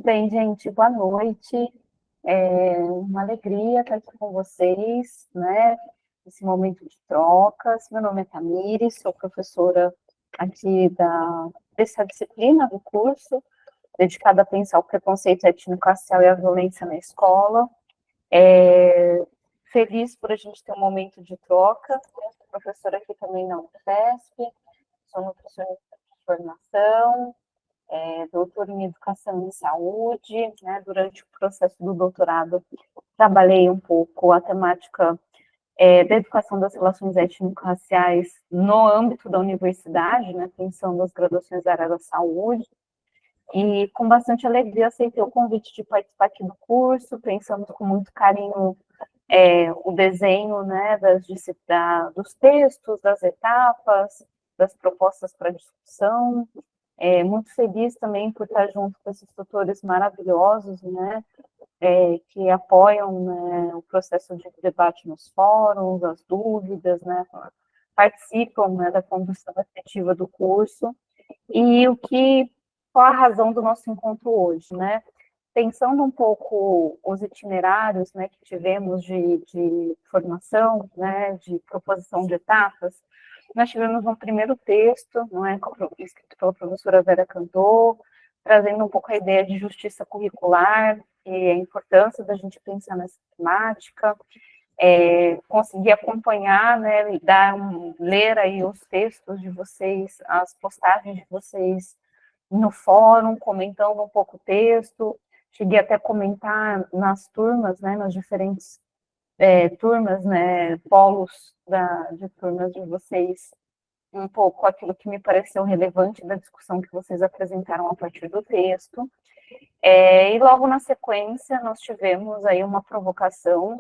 bem, gente. Boa noite. É uma alegria estar aqui com vocês, né? Nesse momento de trocas. Meu nome é Tamires, sou professora aqui dessa disciplina do curso, dedicada a pensar o preconceito étnico-racial e a violência na escola. Feliz por a gente ter um momento de troca. Eu sou professora aqui também na UFESP, sou nutricionista de formação, doutora em Educação e Saúde, né? Durante o processo do doutorado, trabalhei um pouco a temática da educação das relações étnico-raciais no âmbito da universidade, né? Pensando nas graduações da área da saúde, e com bastante alegria aceitei o convite de participar aqui do curso, pensando com muito carinho o desenho, né, dos textos, das etapas, das propostas para discussão. Muito feliz também por estar junto com esses tutores maravilhosos, né, que apoiam, né, o processo de debate nos fóruns, as dúvidas, né, participam, né, da condução efetiva do curso. E qual a razão do nosso encontro hoje, né? Pensando um pouco os itinerários, né, que tivemos de formação, né, de proposição de etapas, nós tivemos um primeiro texto, não é, escrito pela professora Vera Cantor, trazendo um pouco a ideia de justiça curricular e a importância da gente pensar nessa temática, conseguir acompanhar, né, ler aí os textos de vocês, as postagens de vocês no fórum, comentando um pouco o texto. Cheguei até a comentar nas turmas, né, nas diferentes turmas, né, polos de turmas de vocês, um pouco aquilo que me pareceu relevante da discussão que vocês apresentaram a partir do texto. E logo na sequência, nós tivemos aí uma provocação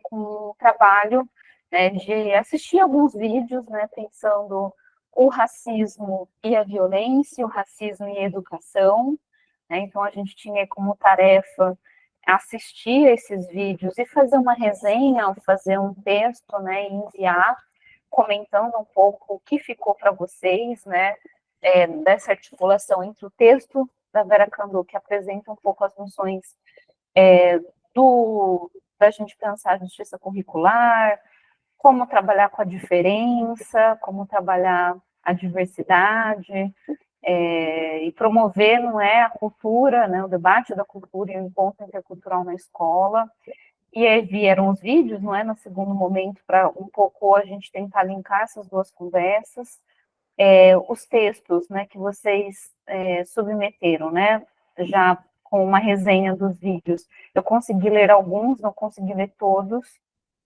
com o trabalho, né, de assistir alguns vídeos, né, pensando o racismo e a violência, o racismo e a educação, né? Então a gente tinha como tarefa assistir esses vídeos e fazer uma resenha, fazer um texto, né, e enviar, comentando um pouco o que ficou para vocês, né, dessa articulação entre o texto da Vera Cantor, que apresenta um pouco as noções da gente pensar a justiça curricular, como trabalhar com a diferença, como trabalhar a diversidade, e promover, não é, a cultura, né, o debate da cultura e o encontro intercultural na escola. E aí vieram os vídeos, não é, no segundo momento, para um pouco a gente tentar linkar essas duas conversas. Os textos, né, que vocês submeteram, né, já com uma resenha dos vídeos. Eu consegui ler alguns, não consegui ler todos,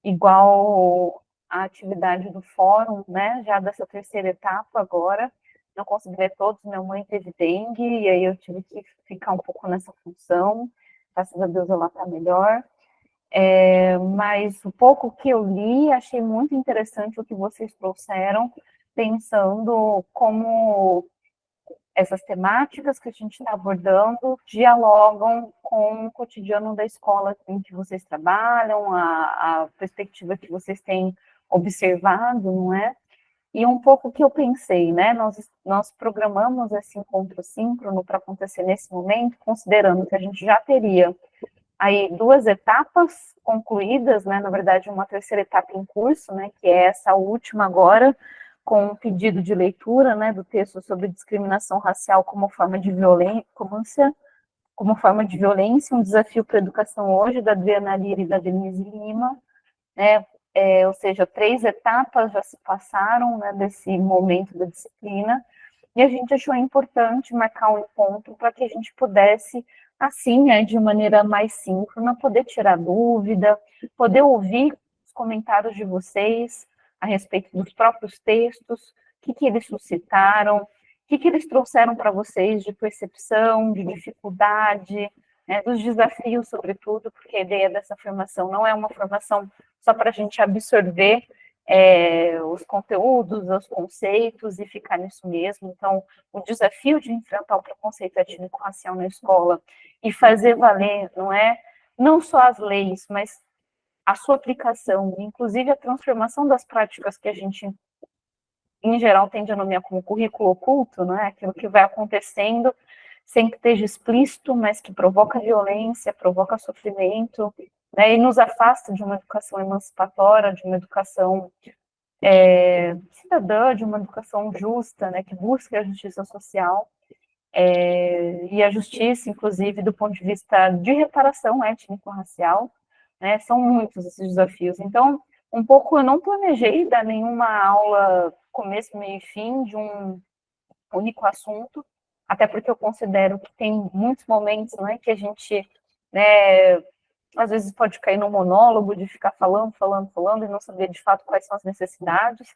igual a atividade do fórum, né, já dessa terceira etapa agora, não consegui ler todos, minha mãe teve dengue, e aí eu tive que ficar um pouco nessa função, graças a Deus ela está melhor. Mas o pouco que eu li, achei muito interessante o que vocês trouxeram, pensando como essas temáticas que a gente está abordando dialogam com o cotidiano da escola em que vocês trabalham, a perspectiva que vocês têm observado, não é? E um pouco o que eu pensei, né? Nós programamos esse encontro síncrono para acontecer nesse momento, considerando que a gente já teria aí duas etapas concluídas, né? Na verdade, uma terceira etapa em curso, né? Que é essa última agora, com um pedido de leitura, né, do texto sobre discriminação racial como forma de violência, um desafio para a educação hoje, da Adriana Lira e da Denise Lima, né, ou seja, 3 etapas já se passaram, né, desse momento da disciplina, e a gente achou importante marcar um encontro para que a gente pudesse, assim, né, de maneira mais síncrona, poder tirar dúvida, poder ouvir os comentários de vocês a respeito dos próprios textos, o que eles suscitaram, o que eles trouxeram para vocês de percepção, de dificuldade, né, dos desafios, sobretudo, porque a ideia dessa formação não é uma formação só para a gente absorver os conteúdos, os conceitos e ficar nisso mesmo. Então, o desafio de enfrentar o preconceito étnico-racial na escola e fazer valer, não só as leis, mas a sua aplicação, inclusive a transformação das práticas que a gente, em geral, tende a nomear como currículo oculto, aquilo que vai acontecendo sem que esteja explícito, mas que provoca violência, provoca sofrimento, né, e nos afasta de uma educação emancipatória, de uma educação cidadã, de uma educação justa, né, que busque a justiça social, e a justiça, inclusive, do ponto de vista de reparação étnico-racial, né, são muitos esses desafios. Então, um pouco eu não planejei dar nenhuma aula começo, meio e fim de um único assunto, até porque eu considero que tem muitos momentos, né, que a gente, né, às vezes pode cair num monólogo de ficar falando e não saber de fato quais são as necessidades.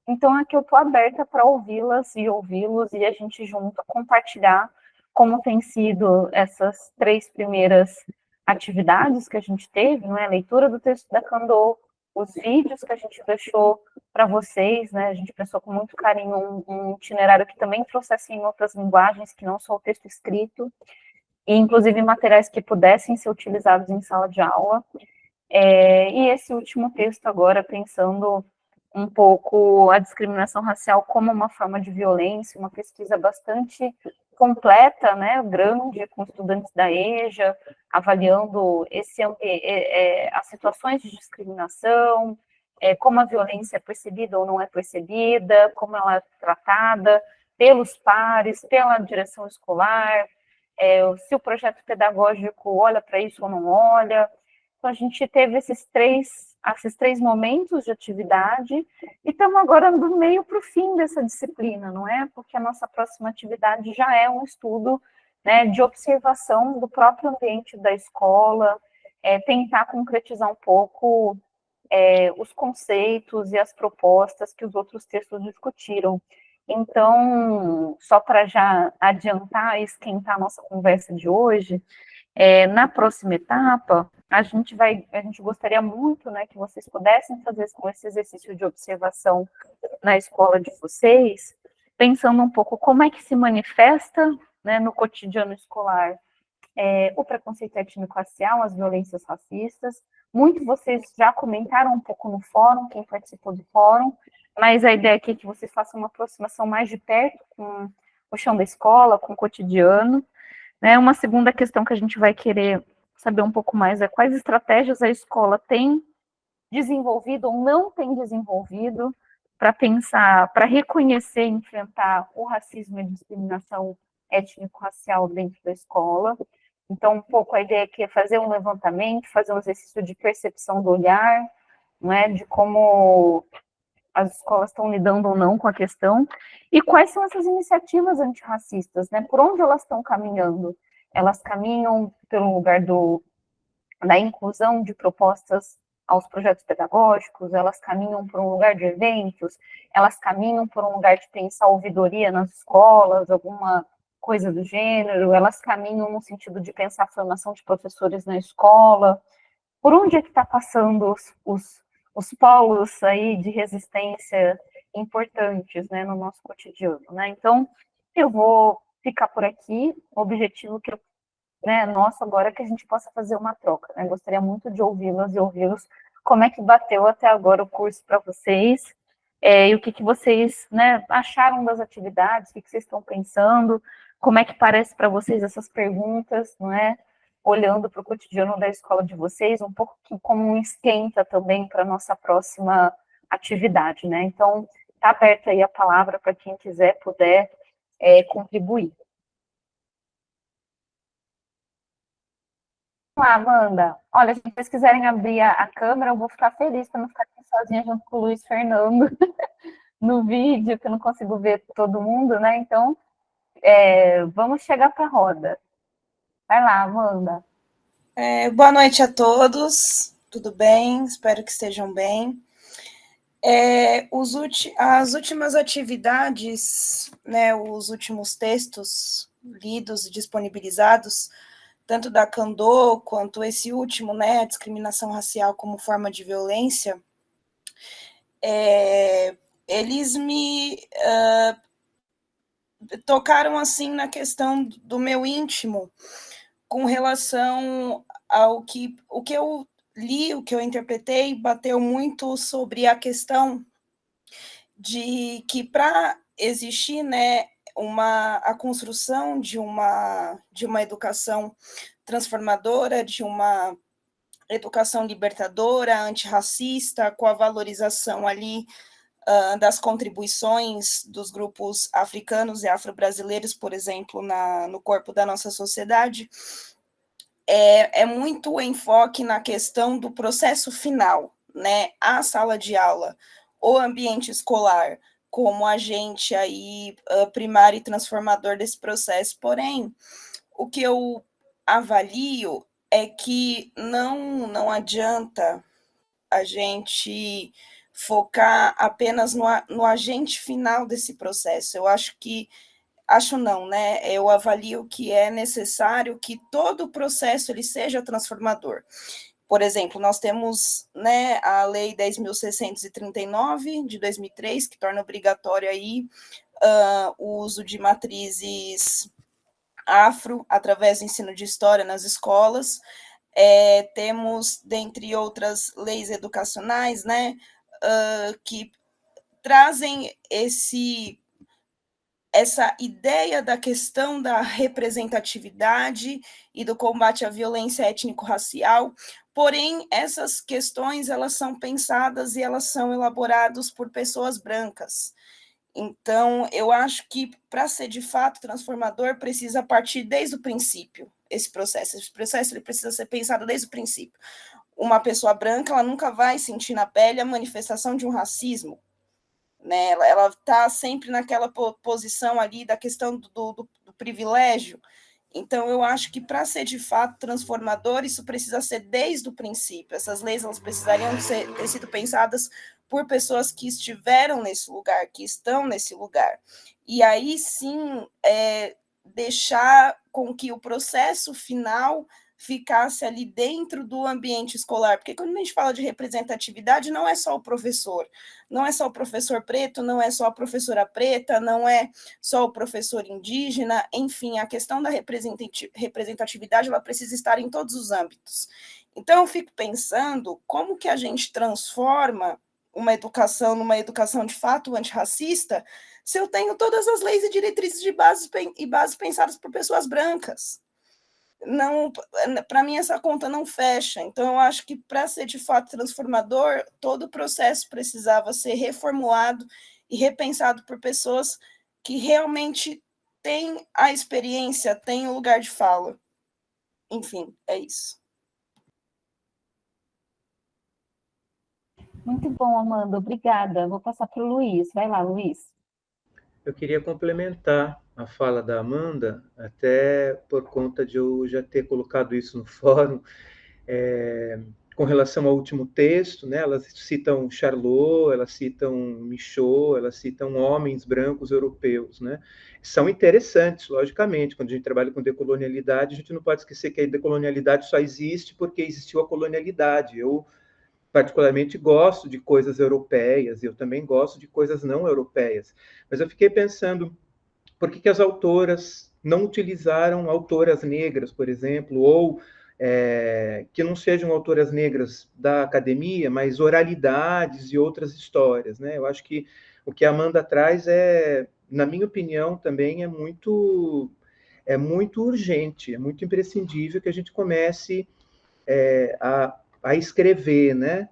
Então, aqui eu estou aberta para ouvi-las e ouvi-los e a gente junto compartilhar como tem sido essas 3 primeiras atividades que a gente teve, não é? A leitura do texto da Kandô, os vídeos que a gente deixou para vocês, né? A gente pensou com muito carinho um itinerário que também trouxesse em outras linguagens, que não só o texto escrito, e inclusive materiais que pudessem ser utilizados em sala de aula. E esse último texto agora, pensando um pouco a discriminação racial como uma forma de violência, uma pesquisa bastante completa, né, grande, com estudantes da EJA, avaliando as situações de discriminação, como a violência é percebida ou não é percebida, como ela é tratada pelos pares, pela direção escolar, se o projeto pedagógico olha para isso ou não olha. Então, a gente teve esses três momentos de atividade e estamos agora do meio para o fim dessa disciplina, não é? Porque a nossa próxima atividade já é um estudo, né, de observação do próprio ambiente da escola, tentar concretizar um pouco os conceitos e as propostas que os outros textos discutiram. Então, só para já adiantar e esquentar a nossa conversa de hoje, na próxima etapa, a gente gostaria muito, né, que vocês pudessem fazer esse exercício de observação na escola de vocês, pensando um pouco como é que se manifesta, né, no cotidiano escolar o preconceito étnico-racial, as violências racistas. Muitos vocês já comentaram um pouco no fórum, quem participou do fórum, mas a ideia aqui é que vocês façam uma aproximação mais de perto com o chão da escola, com o cotidiano. Né? Uma segunda questão que a gente vai querer saber um pouco mais é quais estratégias a escola tem desenvolvido ou não tem desenvolvido para pensar, para reconhecer e enfrentar o racismo e a discriminação étnico-racial dentro da escola. Então, um pouco a ideia aqui é fazer um levantamento, fazer um exercício de percepção do olhar, não é? De como as escolas estão lidando ou não com a questão, e quais são essas iniciativas antirracistas, né? Por onde elas estão caminhando? Elas caminham pelo lugar da inclusão de propostas aos projetos pedagógicos, elas caminham por um lugar de eventos, elas caminham por um lugar de pensar ouvidoria nas escolas, alguma coisa do gênero, elas caminham no sentido de pensar a formação de professores na escola. Por onde é que está passando os polos aí de resistência importantes, né, no nosso cotidiano, né? Então, eu vou ficar por aqui. O objetivo que nosso agora é que a gente possa fazer uma troca, né? Gostaria muito de ouvi-las e ouvi-los. Como é que bateu até agora o curso para vocês? E o que vocês, né, acharam das atividades? O que vocês estão pensando? Como é que parece para vocês essas perguntas, não é? Olhando para o cotidiano da escola de vocês, um pouco como um esquenta também para a nossa próxima atividade, né? Então, está aberta aí a palavra para quem quiser, puder contribuir. Vamos lá, Amanda. Olha, se vocês quiserem abrir a câmera, eu vou ficar feliz para não ficar aqui sozinha junto com o Luiz Fernando no vídeo, que eu não consigo ver todo mundo, né? Então, vamos chegar para a roda. Vai lá, Amanda. Boa noite a todos, tudo bem? Espero que estejam bem. As últimas atividades, né, os últimos textos lidos e disponibilizados, tanto da Kandô quanto esse último, né, a discriminação racial como forma de violência, eles me tocaram assim na questão do meu íntimo, com relação ao que eu li, o que eu interpretei, bateu muito sobre a questão de que para existir, né, a construção de uma educação transformadora, de uma educação libertadora, antirracista, com a valorização ali das contribuições dos grupos africanos e afro-brasileiros, por exemplo, no corpo da nossa sociedade, é muito enfoque na questão do processo final, né? A sala de aula, o ambiente escolar, como agente aí primário e transformador desse processo. Porém, o que eu avalio é que não adianta a gente focar apenas no agente final desse processo. Eu acho não, né? Eu avalio que é necessário que todo o processo ele seja transformador. Por exemplo, nós temos, né, a Lei 10.639 de 2003, que torna obrigatório aí o uso de matrizes afro através do ensino de história nas escolas. Temos, dentre outras leis educacionais, né, que trazem essa ideia da questão da representatividade e do combate à violência étnico-racial, porém, essas questões, elas são pensadas e elas são elaboradas por pessoas brancas. Então, eu acho que, para ser de fato transformador, precisa partir desde o princípio, esse processo. Esse processo ele precisa ser pensado desde o princípio. Uma pessoa branca, ela nunca vai sentir na pele a manifestação de um racismo, né? Ela está sempre naquela posição ali da questão do privilégio. Então, eu acho que para ser de fato transformador, isso precisa ser desde o princípio. Essas leis elas precisariam ter sido pensadas por pessoas que estiveram nesse lugar, que estão nesse lugar. E aí sim deixar com que o processo final ficasse ali dentro do ambiente escolar, porque quando a gente fala de representatividade, não é só o professor, não é só o professor preto, não é só a professora preta, não é só o professor indígena, enfim, a questão da representatividade, ela precisa estar em todos os âmbitos. Então, eu fico pensando como que a gente transforma uma educação numa educação de fato antirracista, se eu tenho todas as leis e diretrizes de bases pensadas por pessoas brancas. Não, para mim essa conta não fecha. Então eu acho que para ser de fato transformador, todo o processo precisava ser reformulado e repensado por pessoas que realmente têm a experiência, têm o lugar de fala. Enfim, é isso. Muito bom, Amanda, obrigada. Vou passar para o Luiz. Vai lá, Luiz. Eu queria complementar a fala da Amanda, até por conta de eu já ter colocado isso no fórum, com relação ao último texto, né, elas citam Charlot, elas citam Michaud, elas citam homens brancos europeus, né, são interessantes, logicamente, quando a gente trabalha com decolonialidade, a gente não pode esquecer que a decolonialidade só existe porque existiu a colonialidade. Eu particularmente gosto de coisas europeias, eu também gosto de coisas não europeias, mas eu fiquei pensando, por que as autoras não utilizaram autoras negras, por exemplo, ou que não sejam autoras negras da academia, mas oralidades e outras histórias, né? Eu acho que o que a Amanda traz na minha opinião, também é muito urgente, é muito imprescindível que a gente comece a escrever, né?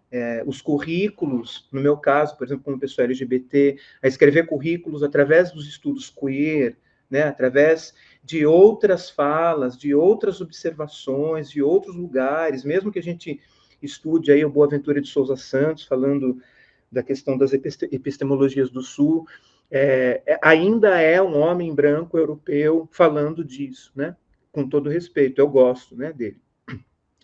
Os currículos, no meu caso, por exemplo, como pessoa LGBT, a escrever currículos através dos estudos queer, né? Através de outras falas, de outras observações, de outros lugares, mesmo que a gente estude aí o Boaventura de Souza Santos, falando da questão das epistemologias do Sul, ainda é um homem branco europeu falando disso, né? Com todo respeito, eu gosto, né, dele.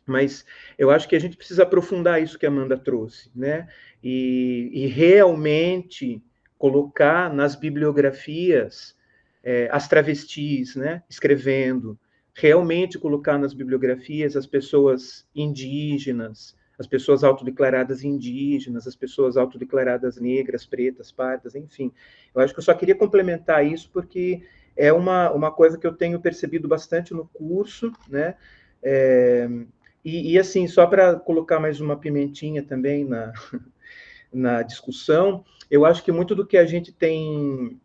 Mas eu acho que a gente precisa aprofundar isso que a Amanda trouxe, né? E realmente colocar nas bibliografias as travestis, né? Escrevendo, realmente colocar nas bibliografias as pessoas indígenas, as pessoas autodeclaradas indígenas, as pessoas autodeclaradas negras, pretas, pardas, enfim. Eu acho que eu só queria complementar isso porque é uma coisa que eu tenho percebido bastante no curso, né? Assim, só para colocar mais uma pimentinha também na discussão, eu acho que muito do que a gente tem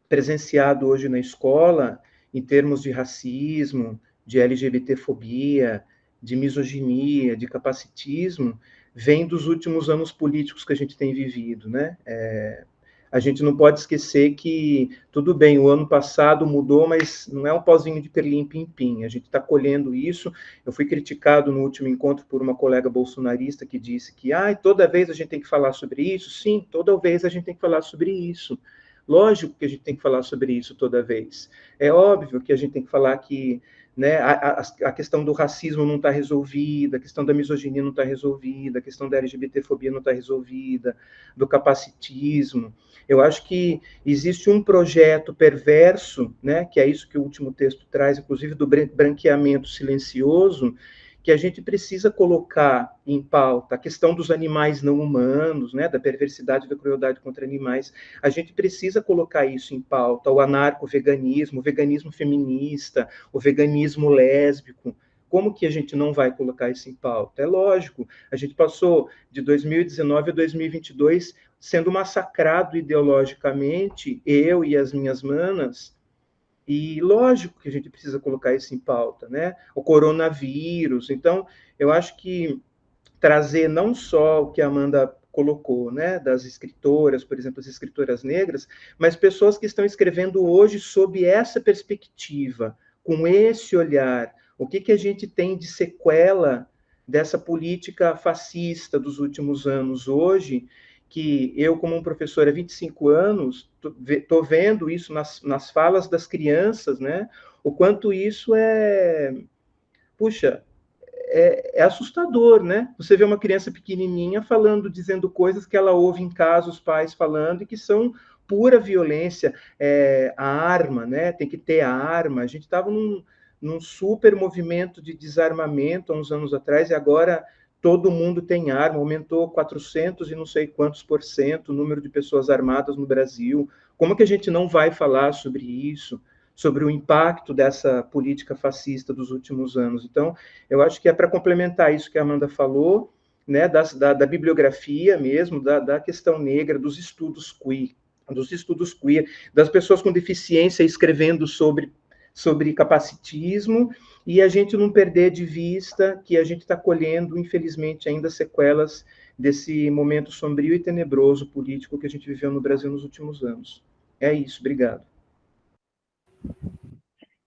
presenciado hoje na escola, em termos de racismo, de LGBTfobia, de misoginia, de capacitismo, vem dos últimos anos políticos que a gente tem vivido, né? A gente não pode esquecer que, tudo bem, o ano passado mudou, mas não é um pozinho de perlim-pim-pim. A gente está colhendo isso. Eu fui criticado no último encontro por uma colega bolsonarista que disse que toda vez a gente tem que falar sobre isso. Sim, toda vez a gente tem que falar sobre isso. Lógico que a gente tem que falar sobre isso toda vez. É óbvio que a gente tem que falar que, né, a questão do racismo não está resolvida, a questão da misoginia não está resolvida, a questão da LGBTfobia não está resolvida, do capacitismo. Eu acho que existe um projeto perverso, né, que é isso que o último texto traz, inclusive do branqueamento silencioso, que a gente precisa colocar em pauta a questão dos animais não humanos, né, da perversidade e da crueldade contra animais. A gente precisa colocar isso em pauta, o anarco-veganismo, o veganismo feminista, o veganismo lésbico. Como que a gente não vai colocar isso em pauta? É lógico, a gente passou de 2019 a 2022 sendo massacrado ideologicamente, eu e as minhas manas, e lógico que a gente precisa colocar isso em pauta, né? O coronavírus. Então, eu acho que trazer não só o que a Amanda colocou, né, das escritoras, por exemplo, as escritoras negras, mas pessoas que estão escrevendo hoje sob essa perspectiva, com esse olhar. O que, que a gente tem de sequela dessa política fascista dos últimos anos hoje, que eu, como um professor há 25 anos, estou vendo isso nas falas das crianças, né? O quanto isso puxa, é assustador, né? Você vê uma criança pequenininha falando, dizendo coisas que ela ouve em casa, os pais falando, e que são pura violência. A arma, né? Tem que ter a arma. A gente estava num super movimento de desarmamento há uns anos atrás, e agora todo mundo tem arma, aumentou 400 e não sei quantos por cento o número de pessoas armadas no Brasil. Como que a gente não vai falar sobre isso? Sobre o impacto dessa política fascista dos últimos anos. Então, eu acho que é para complementar isso que a Amanda falou, né, da bibliografia mesmo, da questão negra, dos estudos queer, das pessoas com deficiência escrevendo sobre capacitismo, e a gente não perder de vista que a gente está colhendo, infelizmente, ainda sequelas desse momento sombrio e tenebroso político que a gente viveu no Brasil nos últimos anos. É isso, obrigado.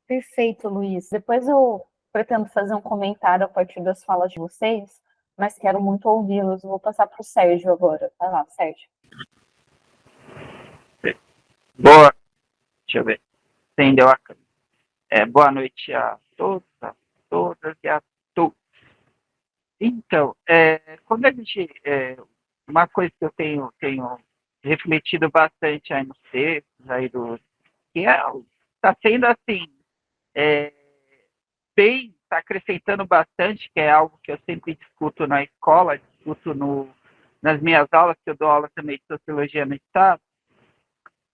Perfeito, Luiz. Depois eu pretendo fazer um comentário a partir das falas de vocês, mas quero muito ouvi-los. Vou passar para o Sérgio agora. Vai lá, Sérgio. Boa, deixa eu ver. Entendeu a câmera. Boa noite a todos, a todas e a todos. Então, quando a gente. Uma coisa que eu tenho refletido bastante aí nos textos, aí que está sendo assim, bem, está acrescentando bastante, que é algo que eu sempre discuto na escola, discuto nas minhas aulas, que eu dou aula também de sociologia no Estado,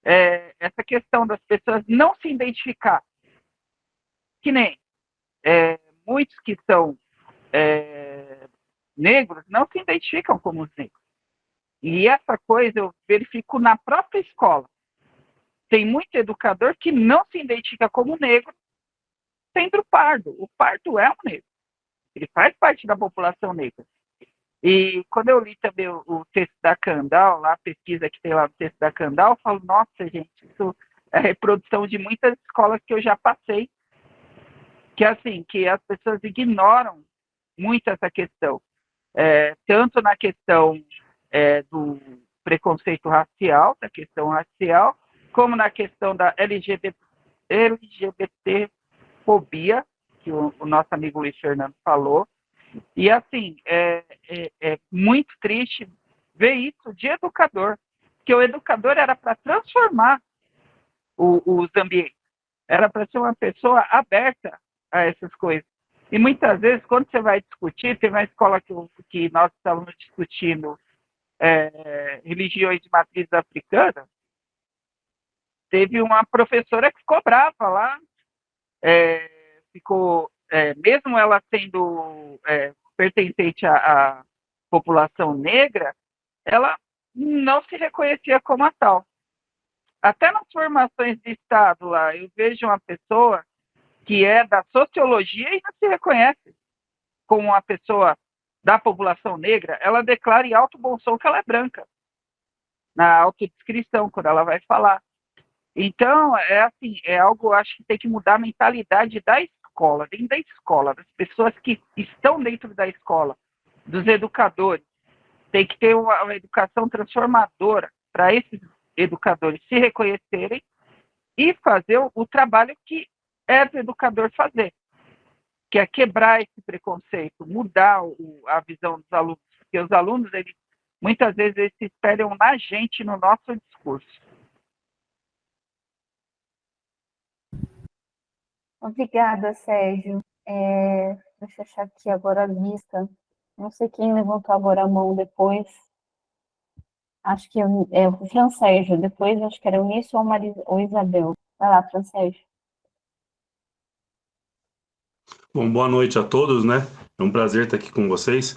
essa questão das pessoas não se identificar. Que nem muitos que são negros não se identificam como os negros. E essa coisa eu verifico na própria escola. Tem muito educador que não se identifica como negro, sendo pardo. O pardo é um negro. Ele faz parte da população negra. E quando eu li também o texto da Candal, lá, a pesquisa que tem lá no texto da Candal, eu falo, nossa, gente, isso é reprodução de muitas escolas que eu já passei, que assim, que as pessoas ignoram muito essa questão. Tanto na questão do preconceito racial, da questão racial, como na questão da LGBT-fobia, que o nosso amigo Luiz Fernando falou. E, assim, é muito triste ver isso de educador, porque o educador era para transformar os ambientes, era para ser uma pessoa aberta a essas coisas. E muitas vezes, quando você vai discutir, tem uma escola que nós estávamos discutindo religiões de matriz africana, teve uma professora que cobrava lá, ficou, mesmo ela sendo pertencente à população negra, ela não se reconhecia como a tal. até nas formações de Estado lá, eu vejo uma pessoa que é da sociologia e não se reconhece como uma pessoa da população negra, ela declara em alto bom som que ela é branca, na autodescrição, quando ela vai falar. Então, é assim, é algo, acho que tem que mudar a mentalidade da escola, dentro da escola, das pessoas que estão dentro da escola, dos educadores. Tem que ter uma educação transformadora para esses educadores se reconhecerem e fazer o trabalho que é do educador fazer, que é quebrar esse preconceito, mudar a visão dos alunos, porque os alunos, eles, muitas vezes, eles se espelham na gente, no nosso discurso. Obrigada, Sérgio. Deixa eu achar aqui agora a lista. Não sei quem levantou agora a mão depois. Acho que é o Fran Sérgio. Depois acho que era o Eunice ou Isabel. Vai lá, Fran Sérgio. Bom, boa noite a todos, né? É um prazer estar aqui com vocês.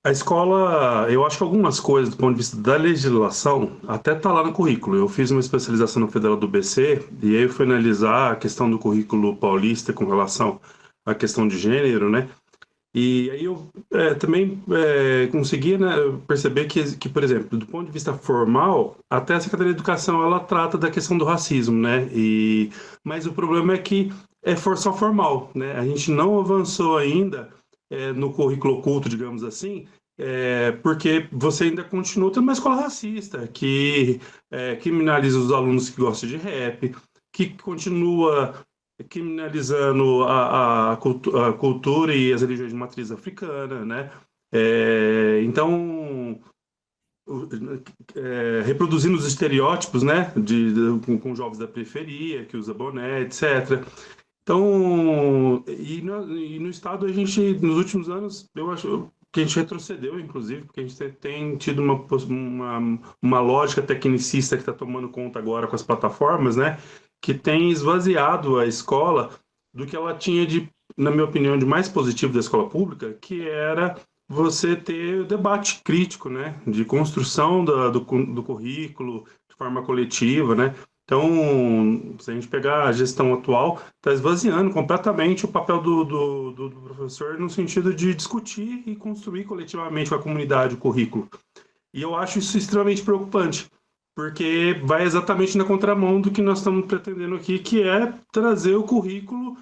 A escola, eu acho que algumas coisas do ponto de vista da legislação até está lá no currículo. Eu fiz uma especialização no Federal do BC e aí eu fui analisar a questão do currículo paulista com relação à questão de gênero, né? E aí eu também consegui, né, perceber que, por exemplo, do ponto de vista formal, até a Secretaria de Educação ela trata da questão do racismo, né? Mas o problema é que é só formal, né? A gente não avançou ainda no currículo oculto, digamos assim, porque você ainda continua tendo uma escola racista, que criminaliza os alunos que gostam de rap, que continua criminalizando a cultura e as religiões de matriz africana, né? Então, reproduzindo os estereótipos, né, com jovens da periferia, que usa boné, etc. Então, e no Estado, a gente, nos últimos anos, eu acho que a gente retrocedeu, inclusive, porque a gente tem tido uma lógica tecnicista que está tomando conta agora com as plataformas, né, que tem esvaziado a escola do que ela tinha na minha opinião, de mais positivo da escola pública, que era você ter o debate crítico, né, de construção do currículo de forma coletiva, né. Então, se a gente pegar a gestão atual, está esvaziando completamente o papel do professor no sentido de discutir e construir coletivamente com a comunidade o currículo. E eu acho isso extremamente preocupante, porque vai exatamente na contramão do que nós estamos pretendendo aqui, que é trazer o currículo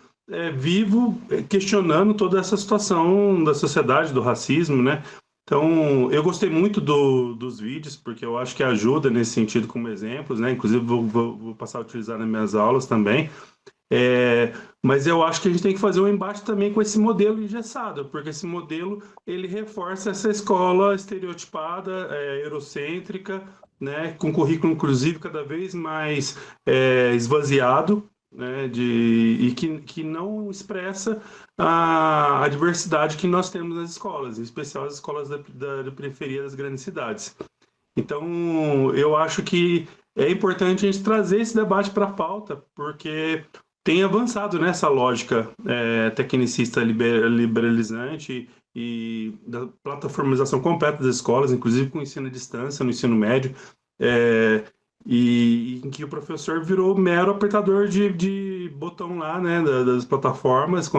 vivo, questionando toda essa situação da sociedade, do racismo, né? Então, eu gostei muito dos vídeos, porque eu acho que ajuda nesse sentido como exemplos, né? Inclusive, vou passar a utilizar nas minhas aulas também. Mas eu acho que a gente tem que fazer um embate também com esse modelo engessado, porque esse modelo, ele reforça essa escola estereotipada, eurocêntrica, né? Com currículo, inclusive, cada vez mais esvaziado, né, e que não expressa a diversidade que nós temos nas escolas, em especial as escolas da periferia das grandes cidades. Então, eu acho que é importante a gente trazer esse debate para a pauta, porque tem avançado nessa lógica tecnicista liberalizante e da plataformização completa das escolas, inclusive com o ensino à distância, no ensino médio, e em que o professor virou mero apertador de botão lá, né, das plataformas,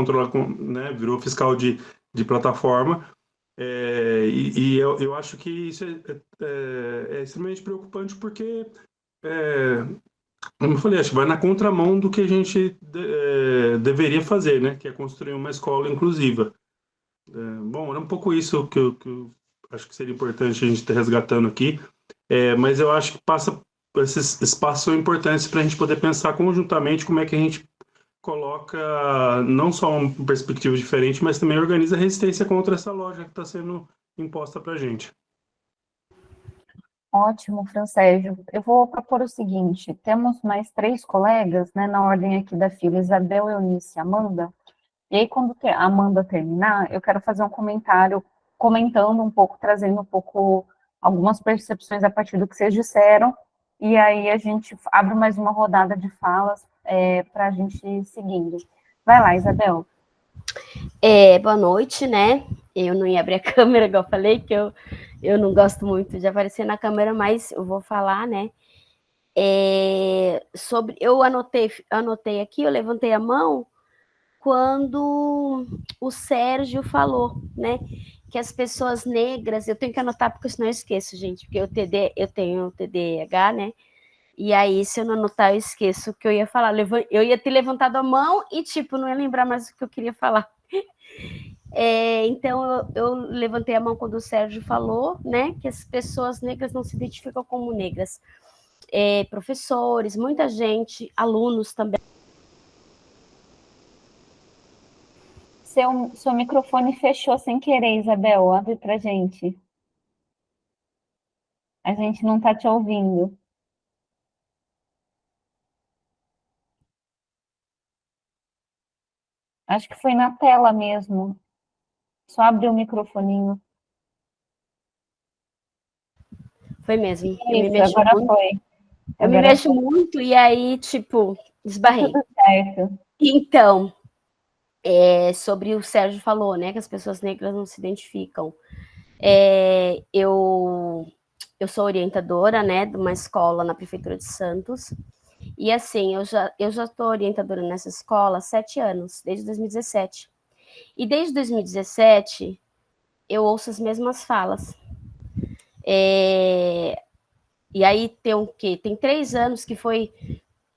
né, virou fiscal de plataforma, e eu acho que isso é extremamente preocupante porque, como eu falei, acho que vai na contramão do que a gente deveria fazer, né, que é construir uma escola inclusiva. Bom, era um pouco isso que eu acho que seria importante a gente estar resgatando aqui, mas eu acho que esses espaços são importantes para a gente poder pensar conjuntamente como é que a gente coloca não só uma perspectiva diferente, mas também organiza resistência contra essa lógica que está sendo imposta para a gente. Ótimo, Fran Sérgio. Eu vou propor o seguinte, temos mais 3 colegas, né, na ordem aqui da fila, Isabel, Eunice e Amanda, e aí quando a Amanda terminar, eu quero fazer um comentário comentando um pouco, trazendo um pouco algumas percepções a partir do que vocês disseram, e aí a gente abre mais uma rodada de falas para a gente ir seguindo. Vai lá, Isabel. Boa noite, né? Eu não ia abrir a câmera, igual eu falei, que eu não gosto muito de aparecer na câmera, mas eu vou falar, né? Eu anotei aqui, eu levantei a mão quando o Sérgio falou, né? Que as pessoas negras, eu tenho que anotar porque senão eu esqueço, gente, porque eu tenho TDAH, né? E aí, se eu não anotar, eu esqueço o que eu ia falar. Eu ia ter levantado a mão e, tipo, não ia lembrar mais o que eu queria falar. Então, eu levantei a mão quando o Sérgio falou, né, que as pessoas negras não se identificam como negras. Professores, muita gente, alunos também. Seu microfone fechou sem querer, Isabel. Abre pra gente. A gente não está te ouvindo. Acho que foi na tela mesmo. Só abriu o microfoninho. Foi mesmo. Isso, agora foi. Eu me mexo muito e aí, tipo, esbarrei. Tudo certo. Então, sobre o Sérgio falou, né, que as pessoas negras não se identificam. Eu sou orientadora, né, de uma escola na Prefeitura de Santos. E assim, eu já estou orientadora nessa escola há 7 anos, desde 2017. E desde 2017, eu ouço as mesmas falas. E aí tem o quê? Tem 3 anos que foi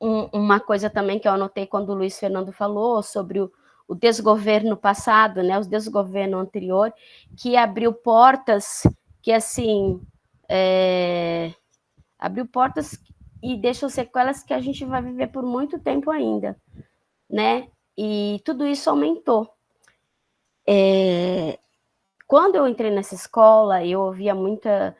uma coisa também que eu anotei quando o Luiz Fernando falou sobre o desgoverno passado, né, o desgoverno anterior, que abriu portas que, assim, abriu portas e deixou sequelas que a gente vai viver por muito tempo ainda, né? E tudo isso aumentou. Quando eu entrei nessa escola, eu ouvia muita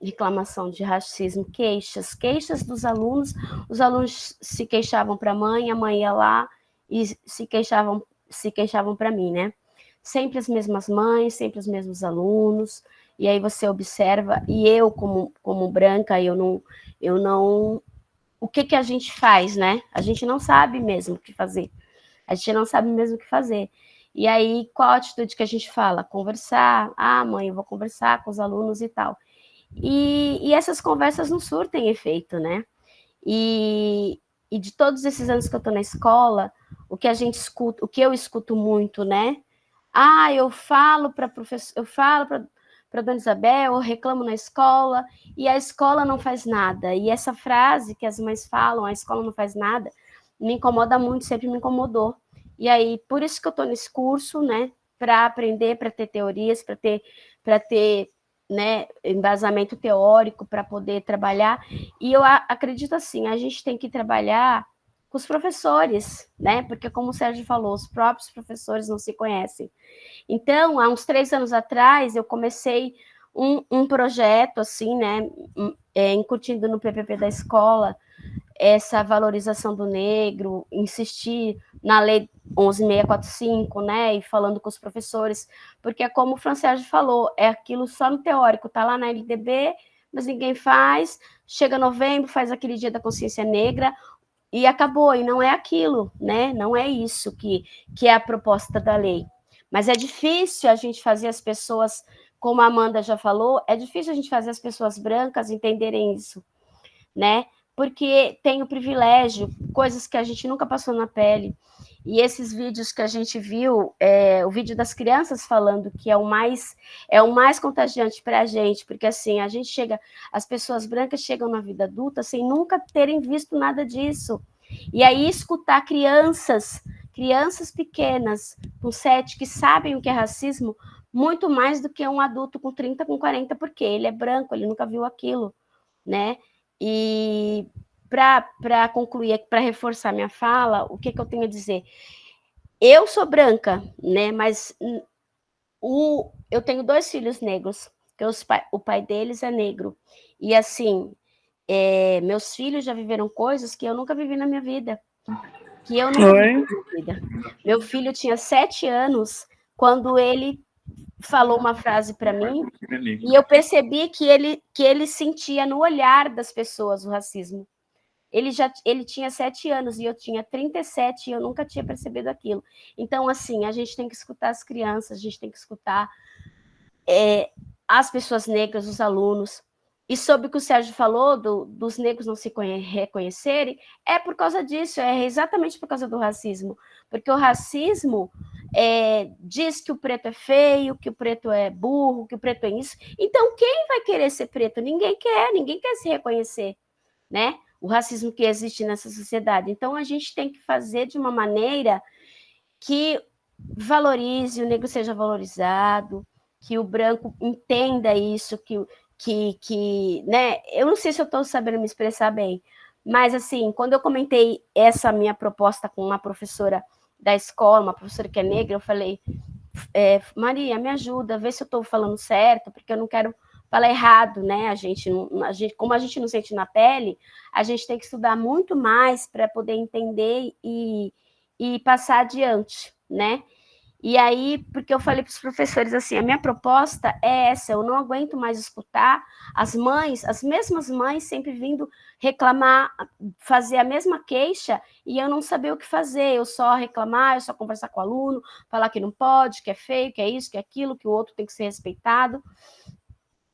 reclamação de racismo, queixas dos alunos. Os alunos se queixavam para a mãe ia lá e se queixavam para mim, né? Sempre as mesmas mães, sempre os mesmos alunos. E aí você observa, e eu como branca, eu não o que a gente faz, né? A gente não sabe mesmo o que fazer. A gente não sabe mesmo o que fazer. E aí, qual a atitude que a gente fala? Conversar. Ah, mãe, eu vou conversar com os alunos e tal. E essas conversas não surtem efeito, né? E de todos esses anos que eu estou na escola, o que a gente escuta, o que eu escuto muito, né? Ah, eu falo para professor, eu falo para dona Isabel, eu reclamo na escola e a escola não faz nada. E essa frase que as mães falam, a escola não faz nada, me incomoda muito, sempre me incomodou. E aí, por isso que eu estou nesse curso, né, para aprender, para ter teorias, para ter né, embasamento teórico, para poder trabalhar. E eu acredito assim, a gente tem que trabalhar com os professores, né, porque como o Sérgio falou, os próprios professores não se conhecem. Então, há uns 3 anos atrás, eu comecei um projeto, assim, né, incutindo no PPP da escola, essa valorização do negro, insistir na lei 11.645, né, e falando com os professores, porque como o Francérgio falou, é aquilo só no teórico, tá lá na LDB, mas ninguém faz, chega novembro, faz aquele dia da consciência negra, e acabou, e não é aquilo, né, não é isso que é a proposta da lei. Mas é difícil a gente fazer as pessoas, como a Amanda já falou, é difícil a gente fazer as pessoas brancas entenderem isso, né, porque tem o privilégio, coisas que a gente nunca passou na pele. E esses vídeos que a gente viu, o vídeo das crianças falando que é o mais contagiante para a gente, porque assim, as pessoas brancas chegam na vida adulta sem nunca terem visto nada disso. E aí escutar crianças pequenas, com 7, que sabem o que é racismo, muito mais do que um adulto com 30, com 40, porque ele é branco, ele nunca viu aquilo, né? E para concluir, para reforçar minha fala, o que eu tenho a dizer? Eu sou branca, né? Mas eu tenho 2 filhos negros, que o pai deles é negro. E assim, meus filhos já viveram coisas que eu nunca vivi na minha vida. Meu filho tinha 7 anos quando ele falou uma frase para mim e eu percebi que ele sentia no olhar das pessoas o racismo, ele tinha 7 anos e eu tinha 37 e eu nunca tinha percebido aquilo. Então, assim, a gente tem que escutar as crianças, a gente tem que escutar as pessoas negras, os alunos. E sobre o que o Sérgio falou, dos negros não se reconhecerem, é por causa disso, é exatamente por causa do racismo. Porque o racismo diz que o preto é feio, que o preto é burro, que o preto é isso. Então, quem vai querer ser preto? Ninguém quer se reconhecer, né? O racismo que existe nessa sociedade. Então, a gente tem que fazer de uma maneira que valorize, o negro seja valorizado, que o branco entenda isso, né? Eu não sei se eu estou sabendo me expressar bem, mas, assim, quando eu comentei essa minha proposta com uma professora da escola, uma professora que é negra, eu falei, Maria, me ajuda, vê se eu estou falando certo, porque eu não quero falar errado, né? Como a gente não sente na pele, a gente tem que estudar muito mais para poder entender e passar adiante, né? E aí, porque eu falei para os professores assim, a minha proposta é essa, eu não aguento mais escutar as mesmas mães sempre vindo reclamar, fazer a mesma queixa, e eu não saber o que fazer, eu só reclamar, eu só conversar com o aluno, falar que não pode, que é feio, que é isso, que é aquilo, que o outro tem que ser respeitado.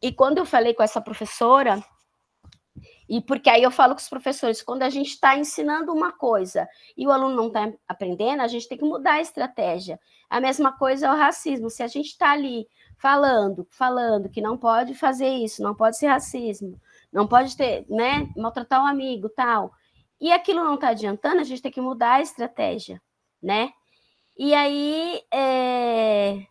E quando eu falei com essa professora, e porque aí eu falo com os professores, quando a gente está ensinando uma coisa e o aluno não está aprendendo, a gente tem que mudar a estratégia. A mesma coisa é o racismo. Se a gente está ali falando que não pode fazer isso, não pode ser racismo, não pode ter, né, maltratar um amigo, tal, e aquilo não está adiantando, a gente tem que mudar a estratégia, né? E aí é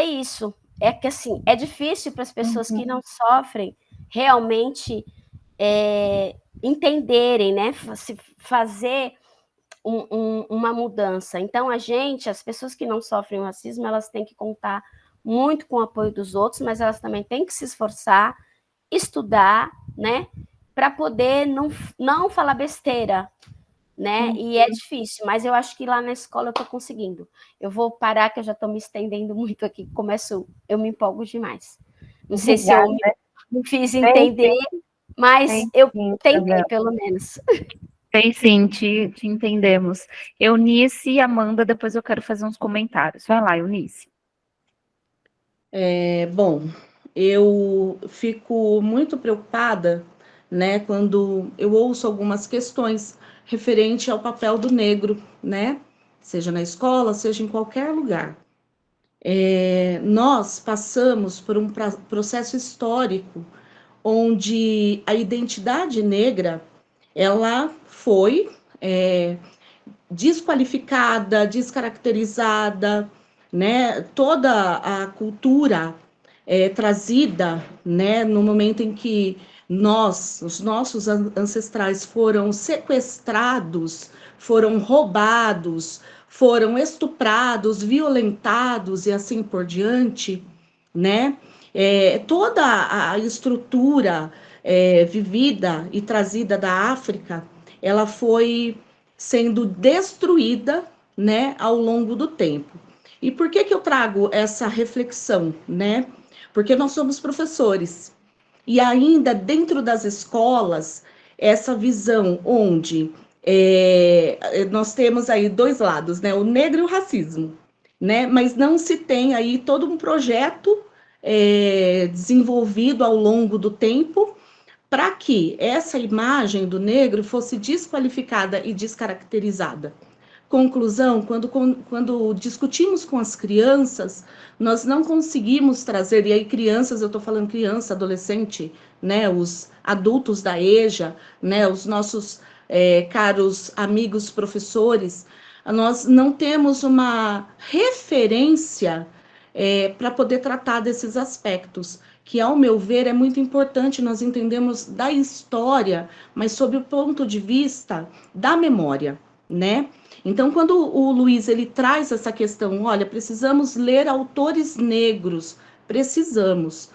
isso. É que, assim, é difícil para as pessoas que não sofrem realmente entenderem, né? Fazer uma mudança. Então, as pessoas que não sofrem o racismo, elas têm que contar muito com o apoio dos outros, mas elas também têm que se esforçar, estudar, né? Para poder não falar besteira, né? E é difícil, mas eu acho que lá na escola eu estou conseguindo. Eu vou parar, que eu já estou me estendendo muito aqui, eu me empolgo demais. Não sei se eu me fiz entender, mas eu tentei, pelo menos. Tem sim, te entendemos. Eunice e Amanda, depois eu quero fazer uns comentários. Vai lá, Eunice. Bom, eu fico muito preocupada, né, quando eu ouço algumas questões referente ao papel do negro, né, seja na escola, seja em qualquer lugar. Nós passamos por um processo histórico onde a identidade negra, ela foi desqualificada, descaracterizada, né? Toda a cultura trazida, né? No momento em que os nossos ancestrais foram sequestrados, foram roubados, foram estuprados, violentados e assim por diante, né? Toda a estrutura vivida e trazida da África, ela foi sendo destruída, né, ao longo do tempo. E por que eu trago essa reflexão, né? Porque nós somos professores. E ainda dentro das escolas, essa visão onde nós temos aí dois lados, né? O negro e o racismo, né? Mas não se tem aí todo um projeto desenvolvido ao longo do tempo para que essa imagem do negro fosse desqualificada e descaracterizada. Conclusão, quando discutimos com as crianças, nós não conseguimos trazer, e aí crianças, eu estou falando criança, adolescente, né, os adultos da EJA, né, os nossos caros amigos professores, nós não temos uma referência para poder tratar desses aspectos, que, ao meu ver, é muito importante nós entendermos da história, mas sob o ponto de vista da memória, né? Então, quando o Luiz ele traz essa questão, olha, precisamos ler autores negros, precisamos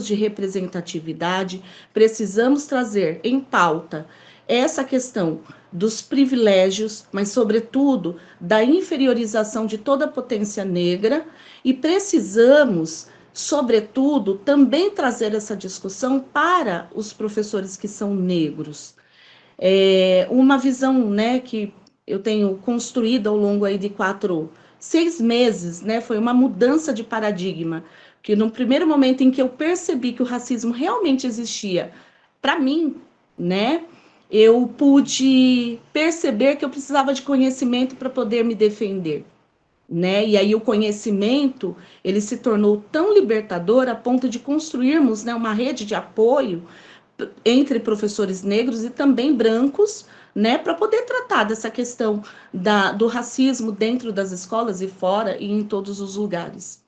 de representatividade, precisamos trazer em pauta essa questão dos privilégios, mas, sobretudo, da inferiorização de toda a potência negra, e precisamos, sobretudo, também trazer essa discussão para os professores que são negros. Uma visão, né, que eu tenho construído ao longo aí de 6 meses, né, foi uma mudança de paradigma, que no primeiro momento em que eu percebi que o racismo realmente existia, para mim, né, eu pude perceber que eu precisava de conhecimento para poder me defender, né? E aí o conhecimento, ele se tornou tão libertador a ponto de construirmos, né, uma rede de apoio entre professores negros e também brancos, né, para poder tratar dessa questão do racismo dentro das escolas e fora e em todos os lugares.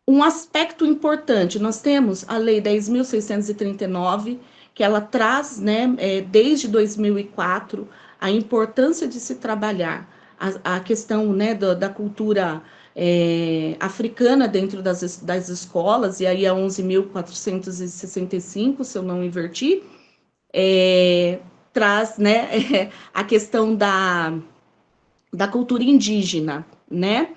Um aspecto importante, nós temos a Lei 10.639, que ela traz, né, desde 2004, a importância de se trabalhar a questão, né, da cultura africana dentro das escolas, e aí é 11.465, se eu não inverti, traz, né, a questão da cultura indígena, né?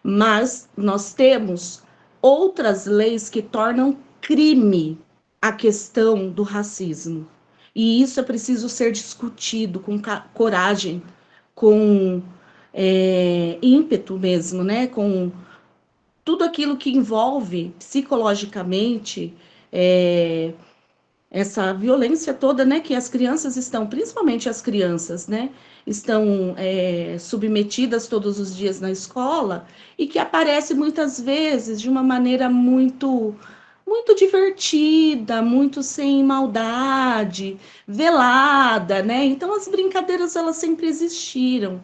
Mas nós temos outras leis que tornam crime a questão do racismo. E isso é preciso ser discutido com coragem, com ímpeto mesmo, né? Com tudo aquilo que envolve psicologicamente essa violência toda, né, que as crianças estão, principalmente as crianças, né, estão submetidas todos os dias na escola e que aparece muitas vezes de uma maneira muito divertida, muito sem maldade, velada, né? Então as brincadeiras elas sempre existiram.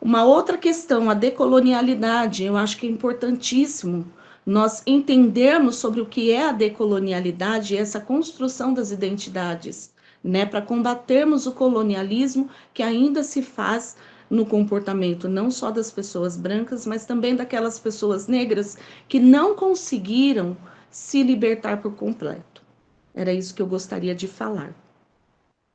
Uma outra questão, a decolonialidade, eu acho que é importantíssimo nós entendermos sobre o que é a decolonialidade e essa construção das identidades, né, para combatermos o colonialismo que ainda se faz no comportamento não só das pessoas brancas, mas também daquelas pessoas negras que não conseguiram se libertar por completo. Era isso que eu gostaria de falar.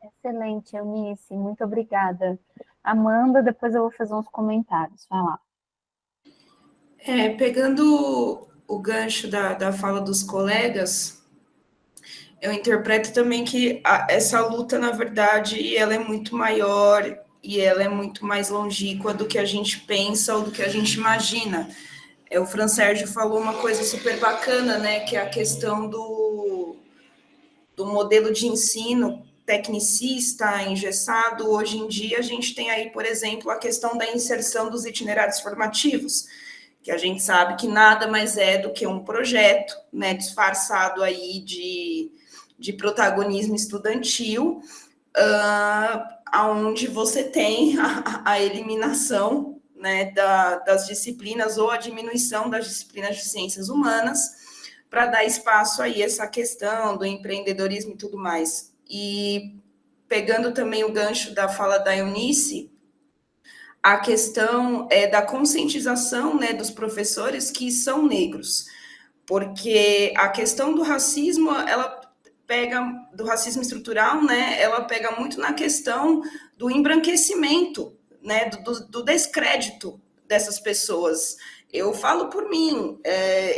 Excelente, Eunice, muito obrigada. Amanda, depois eu vou fazer uns comentários, vai lá. Pegando o gancho da fala dos colegas, eu interpreto também que essa luta, na verdade, ela é muito maior e ela é muito mais longínqua do que a gente pensa ou do que a gente imagina. O Fran Sérgio falou uma coisa super bacana, né, que é a questão do modelo de ensino tecnicista, engessado. Hoje em dia, a gente tem aí, por exemplo, a questão da inserção dos itinerários formativos, que a gente sabe que nada mais é do que um projeto, né, disfarçado aí de protagonismo estudantil, onde você tem a eliminação, né, das disciplinas ou a diminuição das disciplinas de ciências humanas, para dar espaço aí a essa questão do empreendedorismo e tudo mais. E pegando também o gancho da fala da Eunice, a questão da conscientização, né, dos professores que são negros, porque a questão do racismo, do racismo estrutural, né, ela pega muito na questão do embranquecimento, né, do descrédito dessas pessoas. Eu falo por mim,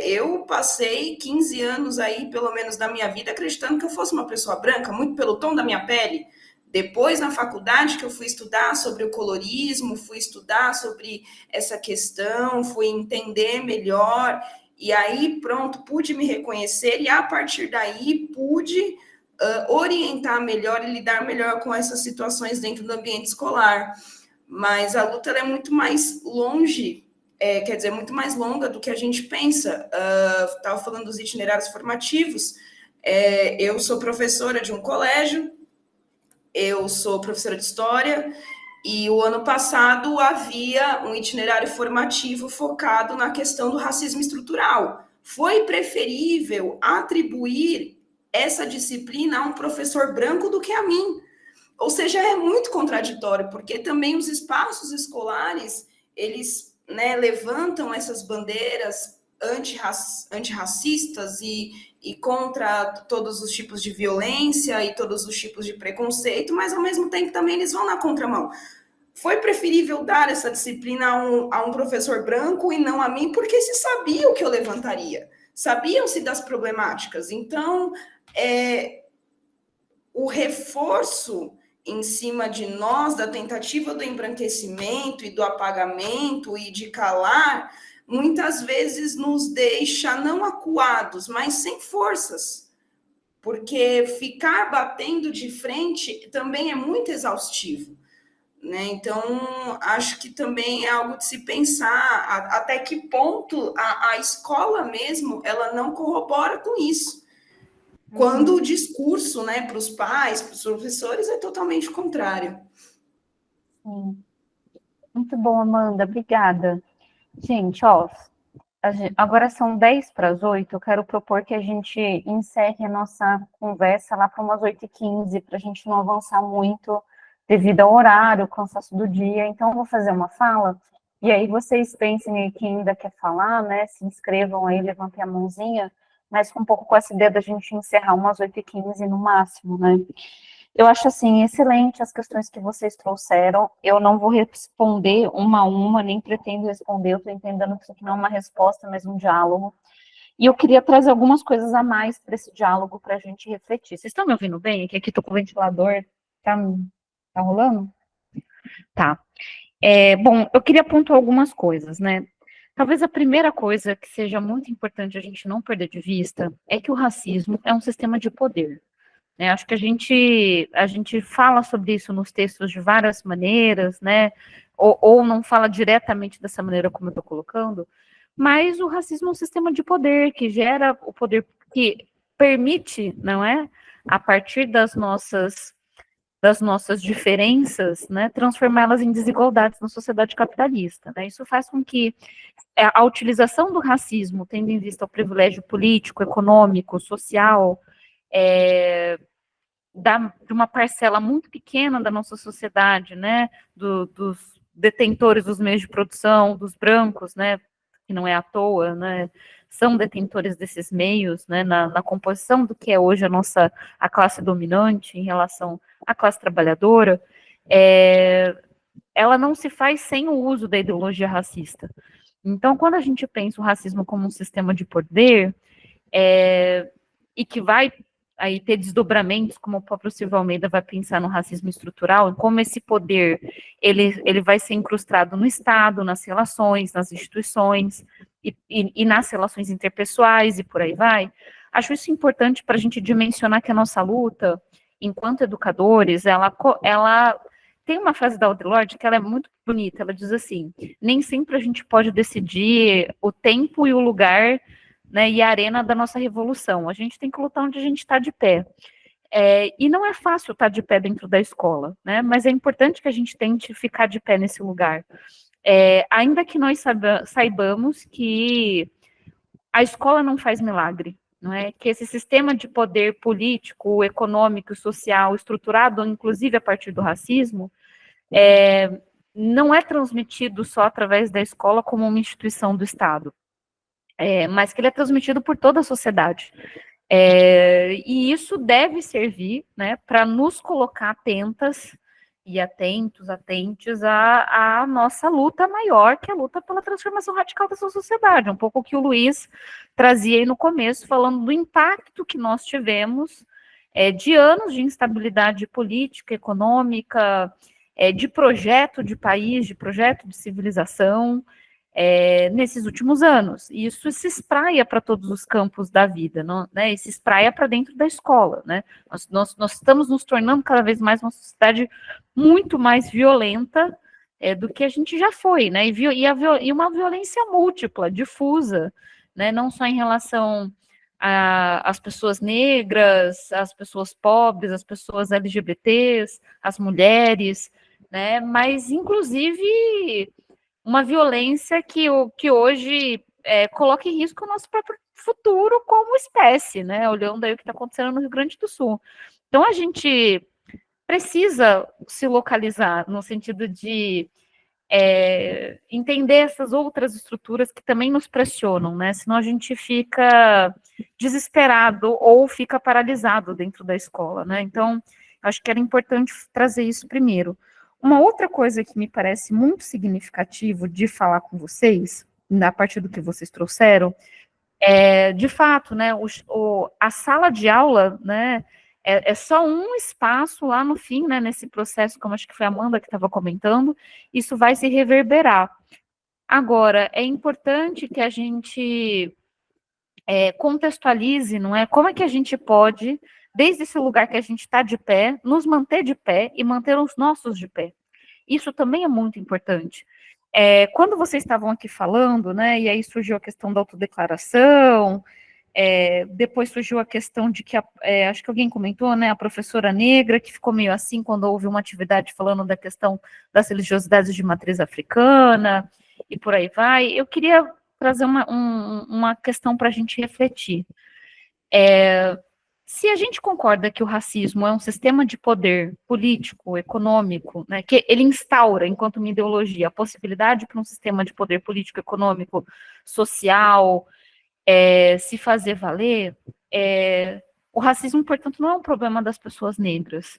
eu passei 15 anos aí, pelo menos da minha vida, acreditando que eu fosse uma pessoa branca, muito pelo tom da minha pele. Depois, na faculdade, que eu fui estudar sobre o colorismo, fui estudar sobre essa questão, fui entender melhor, e aí, pronto, pude me reconhecer, e a partir daí pude orientar melhor e lidar melhor com essas situações dentro do ambiente escolar. Mas a luta é muito mais longe, quer dizer, muito mais longa do que a gente pensa. Estava falando dos itinerários formativos, eu sou professora de um colégio, eu sou professora de história, e o ano passado havia um itinerário formativo focado na questão do racismo estrutural. Foi preferível atribuir essa disciplina a um professor branco do que a mim. Ou seja, é muito contraditório, porque também os espaços escolares, eles, né, levantam essas bandeiras antirracistas e contra todos os tipos de violência e todos os tipos de preconceito, mas, ao mesmo tempo, também eles vão na contramão. Foi preferível dar essa disciplina a um professor branco e não a mim, porque se sabia o que eu levantaria, sabiam-se das problemáticas. Então, o reforço em cima de nós, da tentativa do embranquecimento e do apagamento e de calar, muitas vezes nos deixa não acuados, mas sem forças, porque ficar batendo de frente também é muito exaustivo, né? Então, acho que também é algo de se pensar até que ponto a escola mesmo, ela não corrobora com isso. Quando o discurso, né, para os pais, para os professores, é totalmente contrário. Sim. Muito bom, Amanda, obrigada. Gente, ó, agora são 7:50, eu quero propor que a gente encerre a nossa conversa lá para umas 8:15, para a gente não avançar muito devido ao horário, o cansaço do dia. Então, eu vou fazer uma fala, e aí vocês pensem aí quem ainda quer falar, né, se inscrevam aí, levantem a mãozinha, mas com um pouco com essa ideia da gente encerrar umas 8:15 no máximo, né. Eu acho, assim, excelente as questões que vocês trouxeram. Eu não vou responder uma a uma, nem pretendo responder. Eu estou entendendo que isso aqui não é uma resposta, mas um diálogo. E eu queria trazer algumas coisas a mais para esse diálogo, para a gente refletir. Vocês estão me ouvindo bem? Que aqui estou com o ventilador. Tá rolando? Tá. Bom, eu queria pontuar algumas coisas, né? Talvez a primeira coisa que seja muito importante a gente não perder de vista é que o racismo é um sistema de poder. Acho que a gente fala sobre isso nos textos de várias maneiras, né? Ou não fala diretamente dessa maneira como eu estou colocando, mas o racismo é um sistema de poder que gera o poder que permite, não é? A partir das nossas diferenças, né, transformá-las em desigualdades na sociedade capitalista, né? Isso faz com que a utilização do racismo, tendo em vista o privilégio político, econômico, social, de uma parcela muito pequena da nossa sociedade, né, dos detentores dos meios de produção, dos brancos, né, que não é à toa, né, são detentores desses meios, né, na composição do que é hoje a classe dominante em relação à classe trabalhadora, ela não se faz sem o uso da ideologia racista. Então, quando a gente pensa o racismo como um sistema de poder, e que vai aí ter desdobramentos, como o próprio Silvio Almeida vai pensar no racismo estrutural, e como esse poder, ele vai ser incrustado no Estado, nas relações, nas instituições, e nas relações interpessoais, e por aí vai. Acho isso importante para a gente dimensionar que a nossa luta, enquanto educadores, ela tem uma frase da Audre Lorde que ela é muito bonita, ela diz assim, nem sempre a gente pode decidir o tempo e o lugar, né, e a arena da nossa revolução. A gente tem que lutar onde a gente está de pé. E não é fácil estar de pé dentro da escola, né, mas é importante que a gente tente ficar de pé nesse lugar. Ainda que nós saibamos que a escola não faz milagre, não é? Que esse sistema de poder político, econômico, social, estruturado, inclusive a partir do racismo, não é transmitido só através da escola como uma instituição do Estado. Mas que ele é transmitido por toda a sociedade. E isso deve servir, né, para nos colocar atentas e atentos, atentes à nossa luta maior, que é a luta pela transformação radical dessa sociedade. Um pouco o que o Luiz trazia aí no começo, falando do impacto que nós tivemos de anos de instabilidade política, econômica, de projeto de país, de projeto de civilização, nesses últimos anos. E isso se espraia para todos os campos da vida, não, né? E se espraia para dentro da escola, né? Nós estamos nos tornando cada vez mais uma sociedade muito mais violenta do que a gente já foi, né? E uma violência múltipla, difusa, né? Não só em relação às pessoas negras, às pessoas pobres, às pessoas LGBTs, às mulheres, né? Mas, inclusive, uma violência que hoje coloca em risco o nosso próprio futuro como espécie, né? Olhando aí o que está acontecendo no Rio Grande do Sul. Então, a gente precisa se localizar no sentido de entender essas outras estruturas que também nos pressionam, né? Senão a gente fica desesperado ou fica paralisado dentro da escola, né? Então, acho que era importante trazer isso primeiro. Uma outra coisa que me parece muito significativo de falar com vocês, a partir do que vocês trouxeram, de fato, né, a sala de aula, né, É só um espaço lá no fim, né, nesse processo, como acho que foi a Amanda que estava comentando, isso vai se reverberar. Agora, é importante que a gente contextualize, não é? Como é que a gente pode, desde esse lugar que a gente está de pé, nos manter de pé e manter os nossos de pé. Isso também é muito importante. Quando vocês estavam aqui falando, né, e aí surgiu a questão da autodeclaração, depois surgiu a questão de que, acho que alguém comentou, né, a professora negra, que ficou meio assim quando houve uma atividade falando da questão das religiosidades de matriz africana, e por aí vai. Eu queria trazer uma questão para a gente refletir. Se a gente concorda que o racismo é um sistema de poder político, econômico, né, que ele instaura, enquanto uma ideologia, a possibilidade para um sistema de poder político, econômico, social, se fazer valer, o racismo, portanto, não é um problema das pessoas negras.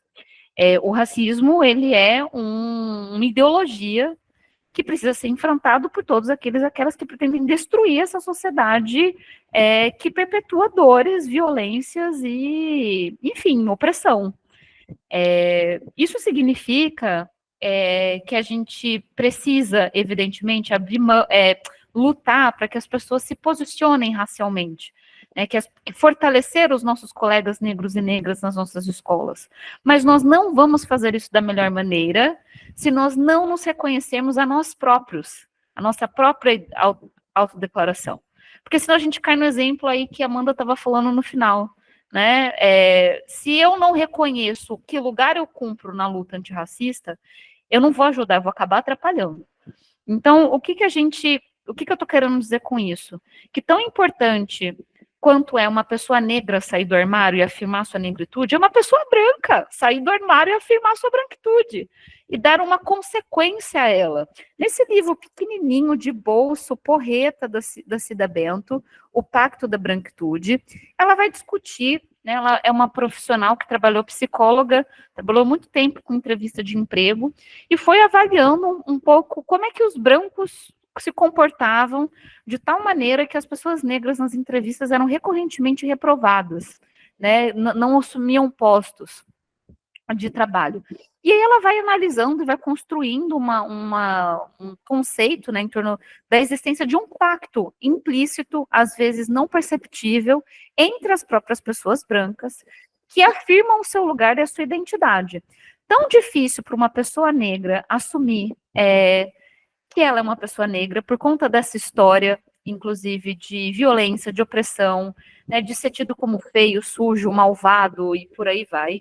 O racismo, ele é uma ideologia que precisa ser enfrentado por todos aquelas que pretendem destruir essa sociedade que perpetua dores, violências e, enfim, opressão. Isso significa que a gente precisa, evidentemente, lutar para que as pessoas se posicionem racialmente, né, que fortalecer os nossos colegas negros e negras nas nossas escolas. Mas nós não vamos fazer isso da melhor maneira se nós não nos reconhecermos a nós próprios, a nossa própria autodeclaração. Porque senão a gente cai no exemplo aí que a Amanda estava falando no final, né? Se eu não reconheço que lugar eu cumpro na luta antirracista, eu não vou ajudar, eu vou acabar atrapalhando. Então, o que eu estou querendo dizer com isso? Que tão importante quanto é uma pessoa negra sair do armário e afirmar sua negritude, é uma pessoa branca sair do armário e afirmar sua branquitude, e dar uma consequência a ela. Nesse livro pequenininho, de bolso, porreta da Cida Bento, O Pacto da Branquitude, ela vai discutir, né, ela é uma profissional que trabalhou psicóloga, trabalhou muito tempo com entrevista de emprego, e foi avaliando um pouco como é que os brancos se comportavam de tal maneira que as pessoas negras nas entrevistas eram recorrentemente reprovadas, né, não assumiam postos de trabalho. E aí ela vai analisando e vai construindo um conceito, né, em torno da existência de um pacto implícito, às vezes não perceptível, entre as próprias pessoas brancas, que afirmam o seu lugar e a sua identidade. Tão difícil para uma pessoa negra assumir que ela é uma pessoa negra por conta dessa história, inclusive de violência, de opressão, né, de ser tido como feio, sujo, malvado e por aí vai.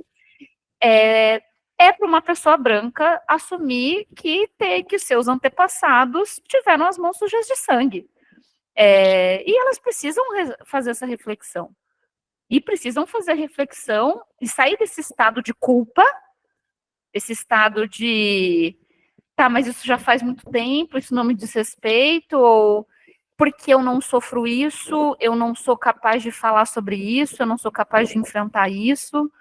Para uma pessoa branca assumir que seus antepassados tiveram as mãos sujas de sangue. E elas precisam fazer essa reflexão. E precisam fazer reflexão e sair desse estado de culpa, esse estado de tá, mas isso já faz muito tempo, isso não me diz respeito, ou porque eu não sofro isso, eu não sou capaz de falar sobre isso, eu não sou capaz de enfrentar isso.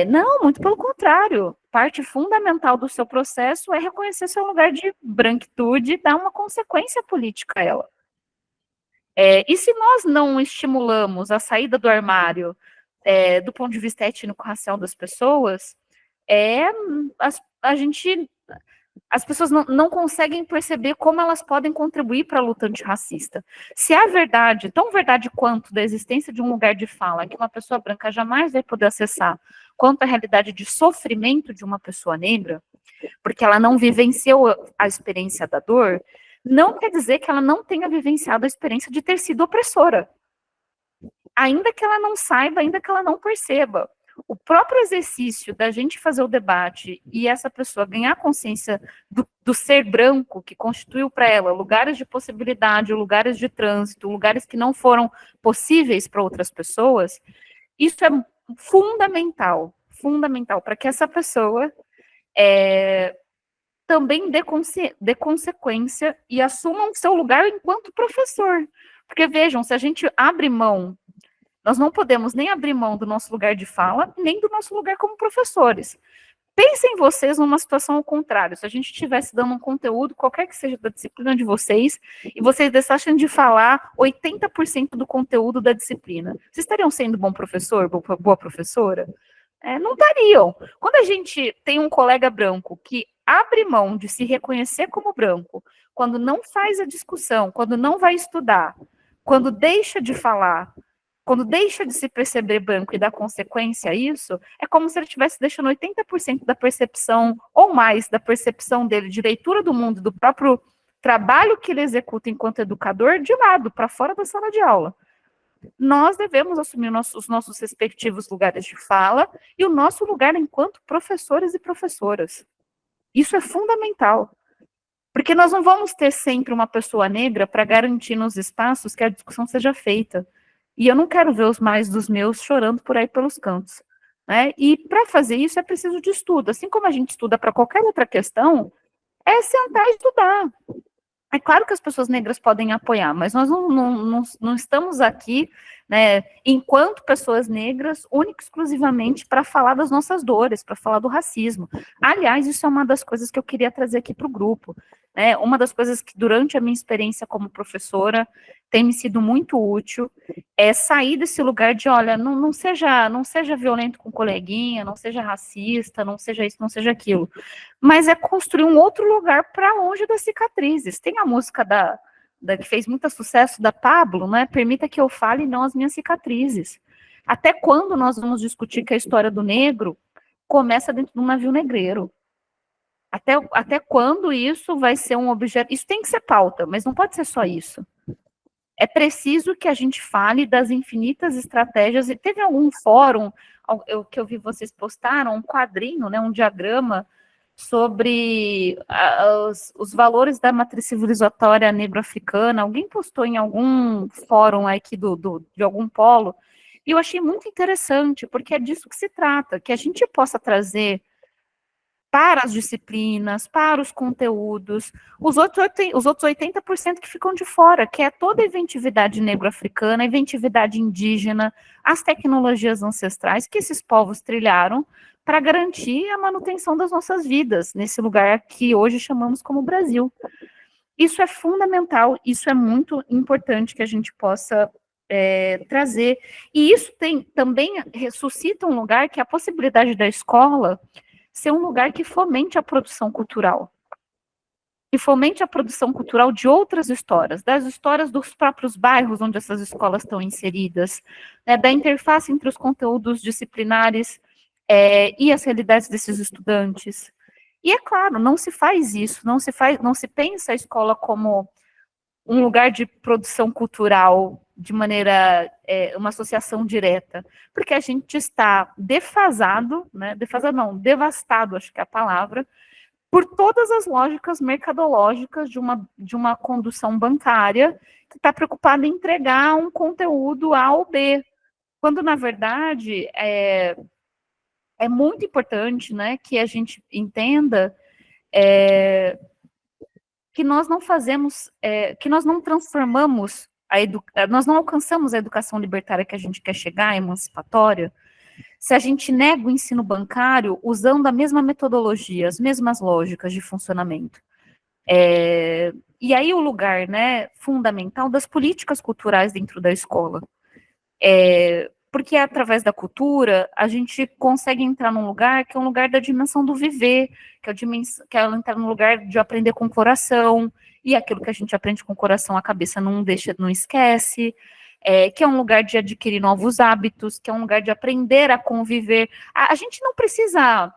Não, muito pelo contrário. Parte fundamental do seu processo é reconhecer seu lugar de branquitude e dar uma consequência política a ela. E se nós não estimulamos a saída do armário do ponto de vista étnico-racial das pessoas, as pessoas não conseguem perceber como elas podem contribuir para a luta antirracista. Se há verdade, tão verdade quanto da existência de um lugar de fala que uma pessoa branca jamais vai poder acessar, quanto a realidade de sofrimento de uma pessoa negra, porque ela não vivenciou a experiência da dor, não quer dizer que ela não tenha vivenciado a experiência de ter sido opressora. Ainda que ela não saiba, ainda que ela não perceba. O próprio exercício da gente fazer o debate e essa pessoa ganhar consciência do ser branco, que constituiu para ela lugares de possibilidade, lugares de trânsito, lugares que não foram possíveis para outras pessoas, isso é fundamental para que essa pessoa também dê consequência e assuma o seu lugar enquanto professor. Porque vejam, se a gente abre mão, nós não podemos nem abrir mão do nosso lugar de fala, nem do nosso lugar como professores. Pensem vocês numa situação ao contrário, se a gente estivesse dando um conteúdo, qualquer que seja da disciplina de vocês, e vocês deixassem de falar 80% do conteúdo da disciplina, vocês estariam sendo bom professor, boa professora? Não estariam. Quando a gente tem um colega branco que abre mão de se reconhecer como branco, quando não faz a discussão, quando não vai estudar, quando deixa de falar, quando deixa de se perceber branco e dá consequência a isso, é como se ele estivesse deixando 80% da percepção, ou mais, da percepção dele de leitura do mundo, do próprio trabalho que ele executa enquanto educador, de lado, para fora da sala de aula. Nós devemos assumir os nossos respectivos lugares de fala e o nosso lugar enquanto professores e professoras. Isso é fundamental. Porque nós não vamos ter sempre uma pessoa negra para garantir nos espaços que a discussão seja feita. E eu não quero ver os mais dos meus chorando por aí pelos cantos. Né? E para fazer isso é preciso de estudo. Assim como a gente estuda para qualquer outra questão, é sentar e estudar. É claro que as pessoas negras podem apoiar, mas nós não estamos aqui, né, enquanto pessoas negras, única e exclusivamente para falar das nossas dores, para falar do racismo. Aliás, isso é uma das coisas que eu queria trazer aqui para o grupo. Né? Uma das coisas que, durante a minha experiência como professora, tem me sido muito útil, é sair desse lugar de, olha, não seja violento com o coleguinha, não seja racista, não seja isso, não seja aquilo. Mas é construir um outro lugar para longe das cicatrizes. Tem a música que fez muito sucesso, da Pablo, né? Permita que eu fale, não as minhas cicatrizes. Até quando nós vamos discutir que a história do negro começa dentro de um navio negreiro? Até quando isso vai ser um objeto? Isso tem que ser pauta, mas não pode ser só isso. É preciso que a gente fale das infinitas estratégias. E teve algum fórum que eu vi vocês postaram, um quadrinho, né, um diagrama sobre os valores da matriz civilizatória negro-africana. Alguém postou em algum fórum aqui de algum polo, e eu achei muito interessante, porque é disso que se trata, que a gente possa trazer para as disciplinas, para os conteúdos, os outros 80% que ficam de fora, que é toda a inventividade negro-africana, a inventividade indígena, as tecnologias ancestrais que esses povos trilharam para garantir a manutenção das nossas vidas, nesse lugar que hoje chamamos como Brasil. Isso é fundamental, isso é muito importante que a gente possa trazer. E isso também ressuscita um lugar que é a possibilidade da escola ser um lugar que fomente a produção cultural. E fomente a produção cultural de outras histórias, das histórias dos próprios bairros onde essas escolas estão inseridas, né, da interface entre os conteúdos disciplinares e as realidades desses estudantes. E é claro, não se faz isso, não se pensa a escola como um lugar de produção cultural de maneira, uma associação direta, porque a gente está devastado, acho que é a palavra, por todas as lógicas mercadológicas de uma condução bancária que está preocupada em entregar um conteúdo A ou B, quando, na verdade, é muito importante, né, que a gente entenda que nós não fazemos, que nós não transformamos nós não alcançamos a educação libertária que a gente quer chegar, a emancipatória, se a gente nega o ensino bancário usando a mesma metodologia, as mesmas lógicas de funcionamento. E aí o lugar, né, fundamental das políticas culturais dentro da escola. Porque através da cultura, a gente consegue entrar num lugar que é um lugar da dimensão do viver, que é entrar num lugar de aprender com o coração, e aquilo que a gente aprende com o coração, a cabeça não esquece, que é um lugar de adquirir novos hábitos, que é um lugar de aprender a conviver. A gente não precisa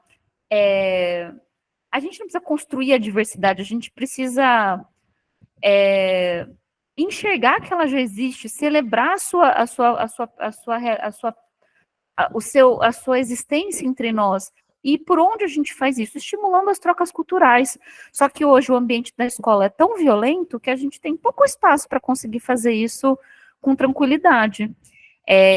construir a diversidade, a gente precisa enxergar que ela já existe, celebrar a sua existência entre nós. E por onde a gente faz isso? Estimulando as trocas culturais. Só que hoje o ambiente da escola é tão violento que a gente tem pouco espaço para conseguir fazer isso com tranquilidade.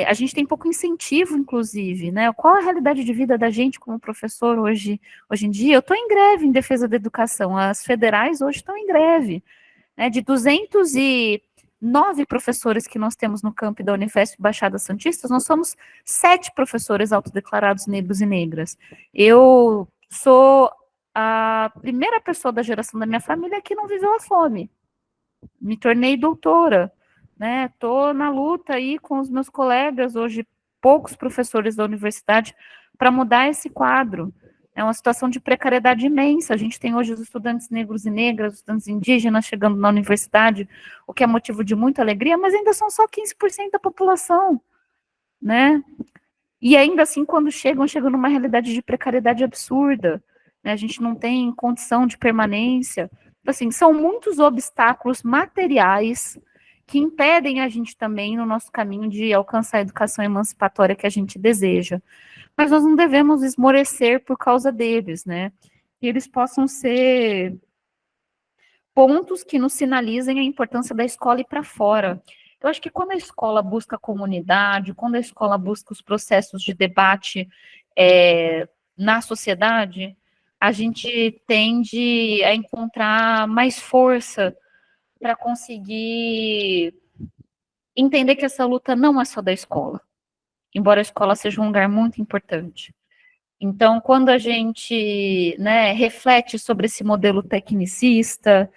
A gente tem pouco incentivo, inclusive, né? Qual a realidade de vida da gente como professor hoje em dia? Eu estou em greve em defesa da educação. As federais hoje estão em greve. De 209 professores que nós temos no campi da Unifesp Baixada Santista, nós somos 7 professores autodeclarados negros e negras. Eu sou a primeira pessoa da geração da minha família que não viveu a fome. Me tornei doutora, né? Estou na luta aí com os meus colegas, hoje poucos professores da universidade, para mudar esse quadro. É uma situação de precariedade imensa. A gente tem hoje os estudantes negros e negras, os estudantes indígenas chegando na universidade, o que é motivo de muita alegria, mas ainda são só 15% da população, né? E ainda assim, quando chegam numa realidade de precariedade absurda, né? A gente não tem condição de permanência. Então, assim, são muitos obstáculos materiais que impedem a gente também no nosso caminho de alcançar a educação emancipatória que a gente deseja. Mas nós não devemos esmorecer por causa deles, né? Que eles possam ser pontos que nos sinalizem a importância da escola ir para fora. Eu acho que quando a escola busca a comunidade, quando a escola busca os processos de debate na sociedade, a gente tende a encontrar mais força para conseguir entender que essa luta não é só da escola, embora a escola seja um lugar muito importante. Então, quando a gente, né, reflete sobre esse modelo tecnicista,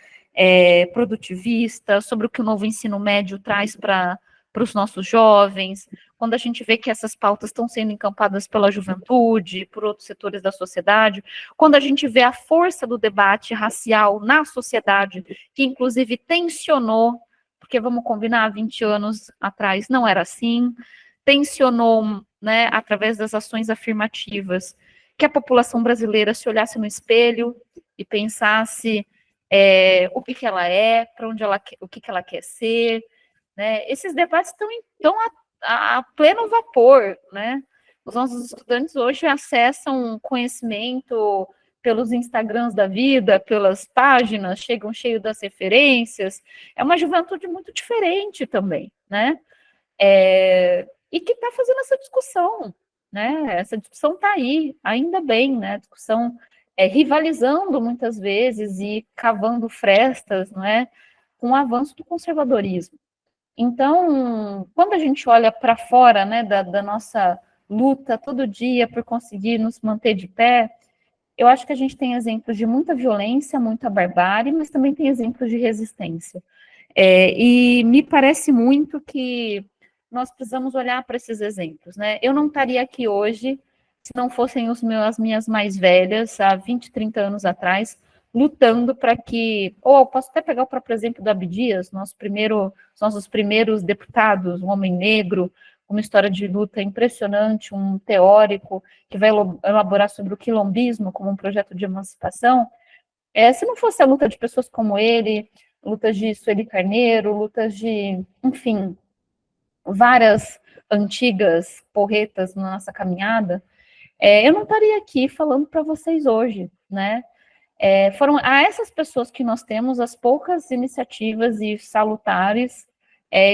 produtivista, sobre o que o novo ensino médio traz para os nossos jovens, quando a gente vê que essas pautas estão sendo encampadas pela juventude, por outros setores da sociedade, quando a gente vê a força do debate racial na sociedade, que inclusive tensionou, porque vamos combinar, 20 anos atrás não era assim, tensionou, né, através das ações afirmativas, que a população brasileira se olhasse no espelho e pensasse o que ela é, para onde ela o que ela quer ser, né? Esses debates estão a pleno vapor, né? Os nossos estudantes hoje acessam conhecimento pelos Instagrams da vida, pelas páginas, chegam cheios das referências. É uma juventude muito diferente também, né? E que está fazendo essa discussão, né? Essa discussão está aí, ainda bem, né? A discussão rivalizando muitas vezes e cavando frestas, não é? Com o avanço do conservadorismo. Então, quando a gente olha para fora, né, da nossa luta todo dia por conseguir nos manter de pé, eu acho que a gente tem exemplos de muita violência, muita barbárie, mas também tem exemplos de resistência. E me parece muito que nós precisamos olhar para esses exemplos, né? Eu não estaria aqui hoje se não fossem as minhas mais velhas, há 20, 30 anos atrás, lutando para que, ou posso até pegar o próprio exemplo do Abdias, nossos primeiros deputados, um homem negro, uma história de luta impressionante, um teórico que vai elaborar sobre o quilombismo como um projeto de emancipação. Se não fosse a luta de pessoas como ele, lutas de Sueli Carneiro, lutas de, enfim, várias antigas porretas na nossa caminhada, eu não estaria aqui falando para vocês hoje, né? Foram a essas pessoas que nós temos as poucas iniciativas e salutares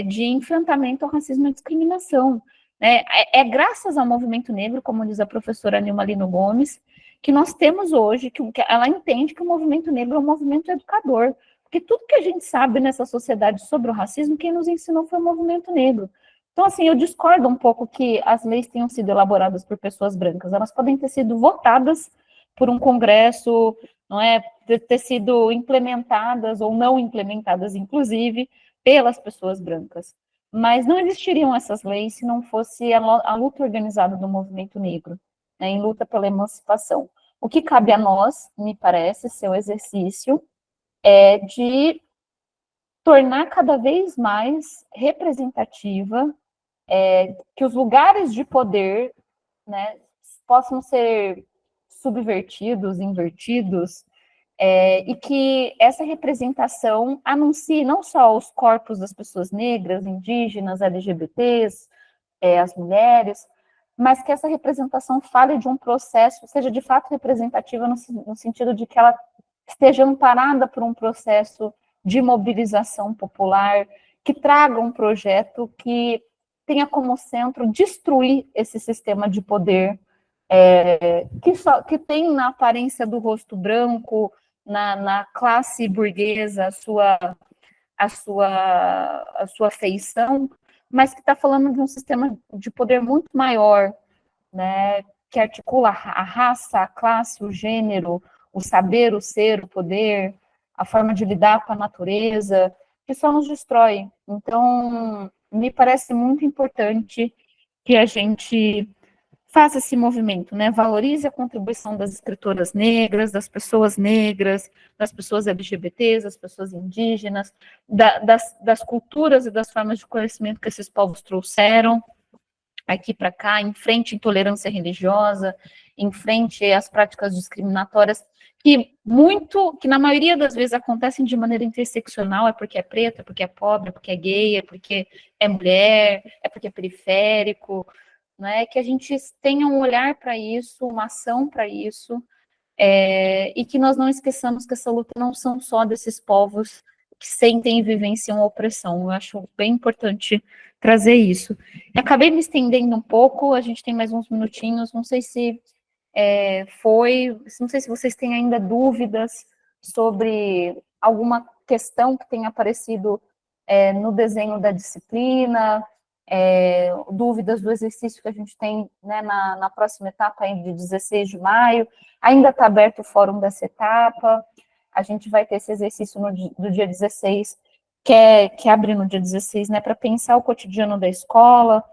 de enfrentamento ao racismo e à discriminação. Né? Graças ao movimento negro, como diz a professora Nilma Lino Gomes, que nós temos hoje, que ela entende que o movimento negro é um movimento educador, porque tudo que a gente sabe nessa sociedade sobre o racismo, quem nos ensinou foi o movimento negro. Então, assim, eu discordo um pouco que as leis tenham sido elaboradas por pessoas brancas, elas podem ter sido votadas por um congresso, não é, ter sido implementadas ou não implementadas, inclusive, pelas pessoas brancas. Mas não existiriam essas leis se não fosse a luta organizada do movimento negro, né, em luta pela emancipação. O que cabe a nós, me parece, ser o exercício de tornar cada vez mais representativa, que os lugares de poder, né, possam ser subvertidos, invertidos, e que essa representação anuncie não só os corpos das pessoas negras, indígenas, LGBTs, as mulheres, mas que essa representação fale de um processo, seja de fato representativa no sentido de que ela esteja amparada por um processo de mobilização popular, que traga um projeto que tenha como centro destruir esse sistema de poder, que tem na aparência do rosto branco, na classe burguesa, a sua feição, mas que está falando de um sistema de poder muito maior, né, que articula a raça, a classe, o gênero, o saber, o ser, o poder, a forma de lidar com a natureza, que só nos destrói. Então, me parece muito importante que a gente faça esse movimento, né? Valorize a contribuição das escritoras negras, das pessoas LGBTs, das pessoas indígenas, das culturas e das formas de conhecimento que esses povos trouxeram aqui para cá, em frente à intolerância religiosa, em frente às práticas discriminatórias, que na maioria das vezes acontecem de maneira interseccional, é porque é preto, é porque é pobre, é porque é gay, é porque é mulher, é porque é periférico, né? Que a gente tenha um olhar para isso, uma ação para isso, e que nós não esqueçamos que essa luta não são só desses povos que sentem e vivenciam a opressão. Eu acho bem importante trazer isso. Eu acabei me estendendo um pouco, a gente tem mais uns minutinhos, não sei se não sei se vocês têm ainda dúvidas sobre alguma questão que tenha aparecido no desenho da disciplina, dúvidas do exercício que a gente tem, né, na próxima etapa, aí, de 16 de maio. Ainda está aberto o fórum dessa etapa, a gente vai ter esse exercício do dia 16, que abre no dia 16, né, para pensar o cotidiano da escola,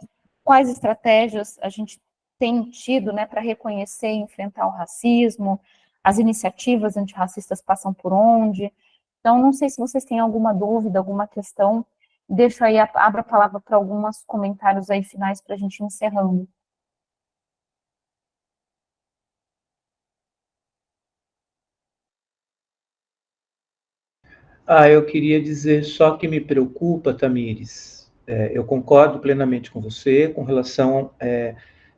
quais estratégias a gente tem tido, né, para reconhecer e enfrentar o racismo, as iniciativas antirracistas passam por onde. Então, não sei se vocês têm alguma dúvida, alguma questão, deixo aí, abro a palavra para alguns comentários aí finais para a gente ir encerrando. Eu queria dizer só que me preocupa, Tamires, eu concordo plenamente com você, com relação,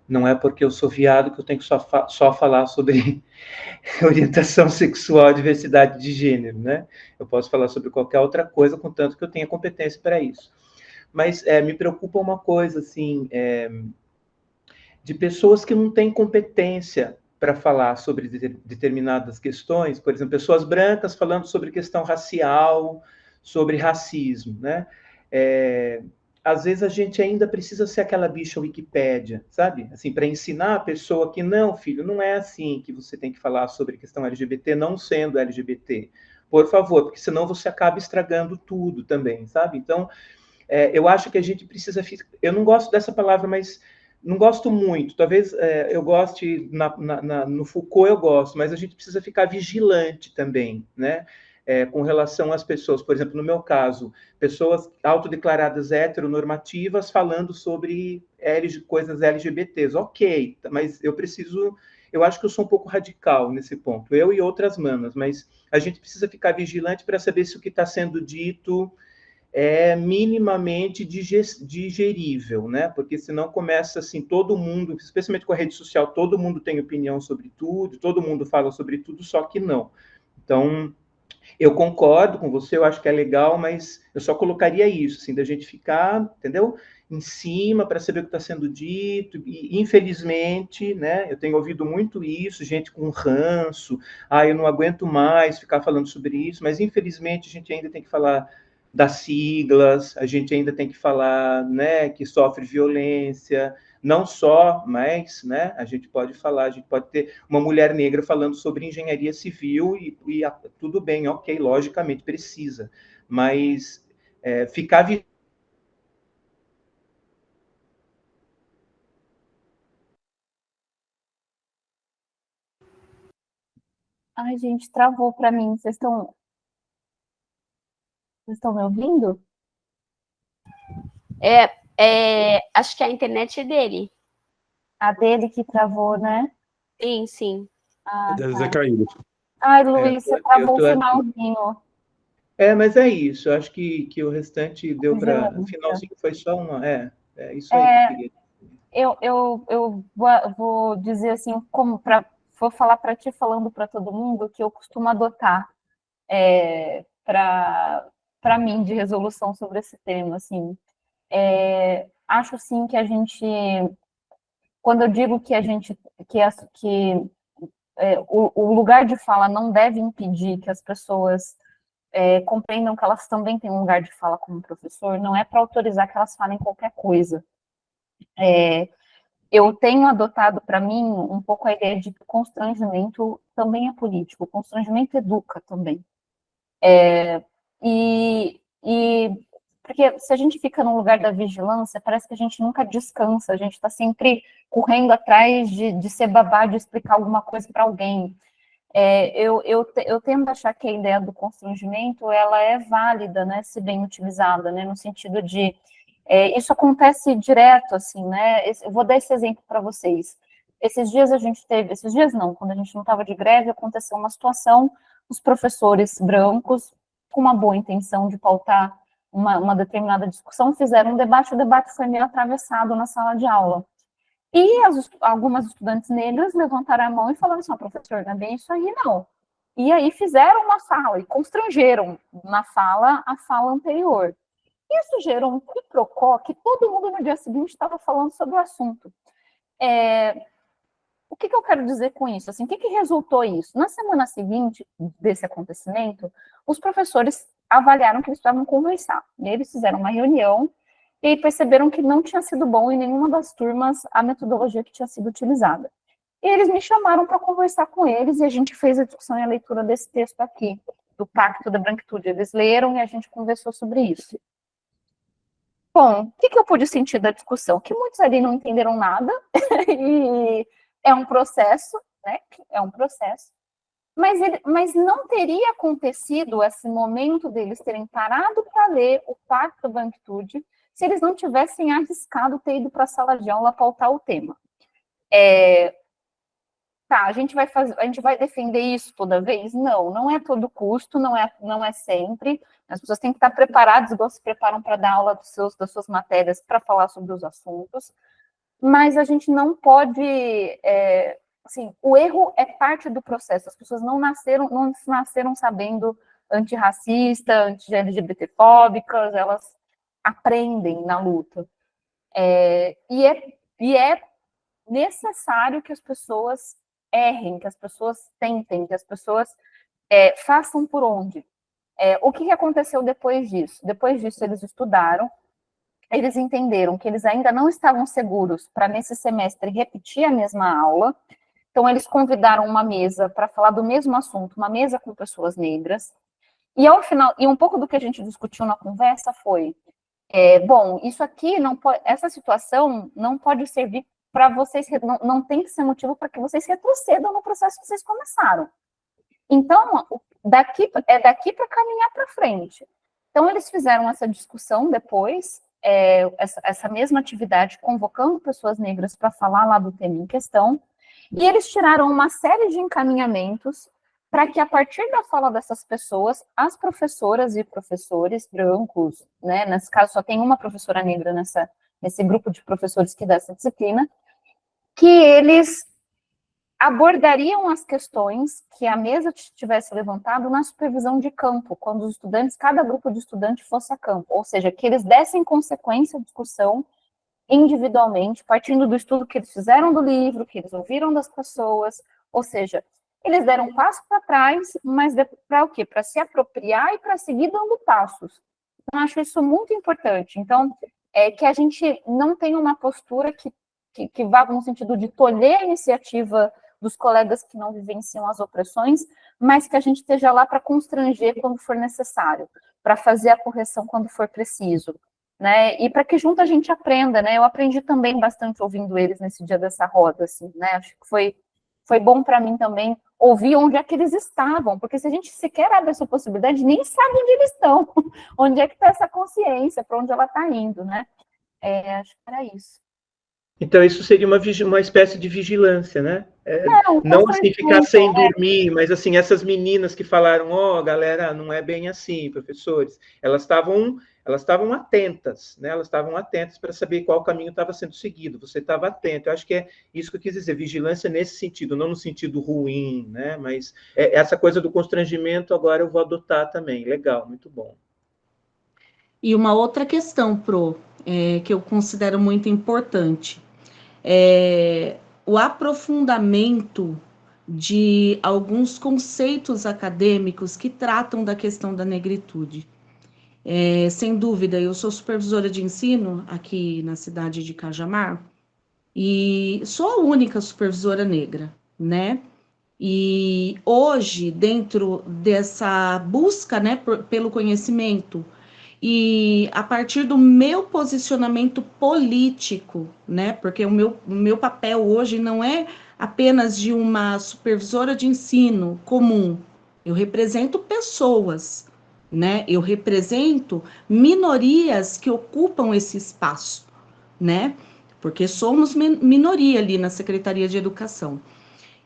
não é porque eu sou viado que eu tenho que só falar sobre orientação sexual e diversidade de gênero, né? Eu posso falar sobre qualquer outra coisa, contanto que eu tenha competência para isso. Mas me preocupa uma coisa, assim, de pessoas que não têm competência para falar sobre determinadas questões, por exemplo, pessoas brancas falando sobre questão racial, sobre racismo, né? Às vezes a gente ainda precisa ser aquela bicha Wikipédia, sabe? Assim, para ensinar a pessoa que não, filho, não é assim que você tem que falar sobre questão LGBT, não sendo LGBT. Por favor, porque senão você acaba estragando tudo também, sabe? Então, eu acho que a gente precisa... Eu não gosto dessa palavra, mas não gosto muito. Talvez eu goste, no Foucault eu gosto, mas a gente precisa ficar vigilante também, né? Com relação às pessoas, por exemplo, no meu caso, pessoas autodeclaradas heteronormativas falando sobre coisas LGBTs. Ok, mas eu acho que eu sou um pouco radical nesse ponto, eu e outras manas, mas a gente precisa ficar vigilante para saber se o que está sendo dito é minimamente digerível, né? Porque senão começa assim, todo mundo, especialmente com a rede social, todo mundo tem opinião sobre tudo, todo mundo fala sobre tudo, só que não. Então, eu concordo com você, eu acho que é legal, mas eu só colocaria isso, assim, da gente ficar, entendeu? Em cima para saber o que está sendo dito, e infelizmente, né, eu tenho ouvido muito isso, gente com ranço, eu não aguento mais ficar falando sobre isso, mas infelizmente a gente ainda tem que falar das siglas, a gente ainda tem que falar, né, que sofre violência, não só, mas, né, a gente pode ter uma mulher negra falando sobre engenharia civil e tudo bem, ok, logicamente precisa, mas ficar... Ai, gente, travou para mim. Vocês estão me ouvindo? Acho que a internet é dele. A dele que travou, né? Sim, sim. Deve Tá. ter caído. Ai, Luiz, você travou o finalzinho. Mas é isso, acho que o restante deu para... O Violência. finalzinho foi só uma... É isso aí que eu queria dizer. Eu vou dizer assim, vou falar para ti, falando para todo mundo, que eu costumo adotar para mim de resolução sobre esse tema, assim. Acho sim que a gente, quando eu digo que a gente, o lugar de fala não deve impedir que as pessoas compreendam que elas também têm um lugar de fala como professor, não é para autorizar que elas falem qualquer coisa. eu tenho adotado para mim um pouco a ideia de que o constrangimento também é político, o constrangimento educa também. E porque se a gente fica no lugar da vigilância, parece que a gente nunca descansa, a gente está sempre correndo atrás de ser babá, de explicar alguma coisa para alguém. Eu tendo a achar que a ideia do constrangimento, ela é válida, né, se bem utilizada, né, no sentido de, isso acontece direto, assim, né, eu vou dar esse exemplo para vocês. Esses dias esses dias não, quando a gente não estava de greve, aconteceu uma situação, os professores brancos, com uma boa intenção de pautar uma determinada discussão, fizeram um debate, o debate foi meio atravessado na sala de aula. E algumas estudantes negras levantaram a mão e falaram assim, professor, não é bem isso aí, não. E aí fizeram uma fala e constrangeram na fala a fala anterior. Isso gerou um quiprocó que todo mundo no dia seguinte estava falando sobre o assunto. O que eu quero dizer com isso? Assim, o que resultou isso? Na semana seguinte desse acontecimento, os professores avaliaram que eles precisavam conversar. E eles fizeram uma reunião e perceberam que não tinha sido bom em nenhuma das turmas a metodologia que tinha sido utilizada. E eles me chamaram para conversar com eles e a gente fez a discussão e a leitura desse texto aqui, do Pacto da Branquitude. Eles leram e a gente conversou sobre isso. Bom, o que eu pude sentir da discussão? Que muitos ali não entenderam nada e é um processo, né? É um processo. Mas não teria acontecido esse momento deles terem parado para ler o Pacto da Branquitude se eles não tivessem arriscado ter ido para a sala de aula pautar o tema. A gente vai defender isso toda vez? Não é todo custo, não é sempre. As pessoas têm que estar preparadas, igual se preparam para dar aula das suas matérias, para falar sobre os assuntos. Mas a gente não pode... assim, o erro é parte do processo. As pessoas não nasceram sabendo antirracista, anti-LGBTfóbicas, elas aprendem na luta. E é necessário que as pessoas errem, que as pessoas tentem, que as pessoas façam por onde. O que aconteceu depois disso? Depois disso, eles estudaram, eles entenderam que eles ainda não estavam seguros para, nesse semestre, repetir a mesma aula. Então, eles convidaram uma mesa para falar do mesmo assunto, uma mesa com pessoas negras. E, ao final, um pouco do que a gente discutiu na conversa foi, bom, isso aqui, essa situação não pode servir para vocês, não tem que ser motivo para que vocês retrocedam no processo que vocês começaram. Então, daqui para caminhar para frente. Então, eles fizeram essa discussão depois, essa mesma atividade, convocando pessoas negras para falar lá do tema em questão, e eles tiraram uma série de encaminhamentos para que, a partir da fala dessas pessoas, as professoras e professores brancos, né, nesse caso só tem uma professora negra nesse grupo de professores que dá essa disciplina, que eles abordariam as questões que a mesa tivesse levantado na supervisão de campo, quando os estudantes, cada grupo de estudantes fosse a campo, ou seja, que eles dessem consequência à discussão individualmente, partindo do estudo que eles fizeram do livro, que eles ouviram das pessoas, ou seja, eles deram um passo para trás, mas para o quê? Para se apropriar e para seguir dando passos. Eu acho isso muito importante. Então, que a gente não tenha uma postura que vá no sentido de tolher a iniciativa dos colegas que não vivenciam as opressões, mas que a gente esteja lá para constranger quando for necessário, para fazer a correção quando for preciso, né? E para que junto a gente aprenda, né? Eu aprendi também bastante ouvindo eles nesse dia dessa roda, assim, né? Acho que foi bom para mim também ouvir onde é que eles estavam, porque se a gente sequer abre essa possibilidade, nem sabe onde eles estão, onde é que está essa consciência, para onde ela está indo, né? Acho que era isso. Então, isso seria uma espécie de vigilância, né? Não assim ficar sem dormir, mas assim, essas meninas que falaram, galera, não é bem assim, professores, elas estavam atentas, né? Elas estavam atentas para saber qual caminho estava sendo seguido, você estava atento. Eu acho que é isso que eu quis dizer, vigilância nesse sentido, não no sentido ruim, né? Mas essa coisa do constrangimento agora eu vou adotar também. Legal, muito bom. E uma outra questão, que eu considero muito importante, o aprofundamento de alguns conceitos acadêmicos que tratam da questão da negritude. Sem dúvida, eu sou supervisora de ensino aqui na cidade de Cajamar, e sou a única supervisora negra, né? E hoje, dentro dessa busca, né, pelo conhecimento, e a partir do meu posicionamento político, né, porque o meu papel hoje não é apenas de uma supervisora de ensino comum, eu represento pessoas, né, eu represento minorias que ocupam esse espaço, né, porque somos minoria ali na Secretaria de Educação.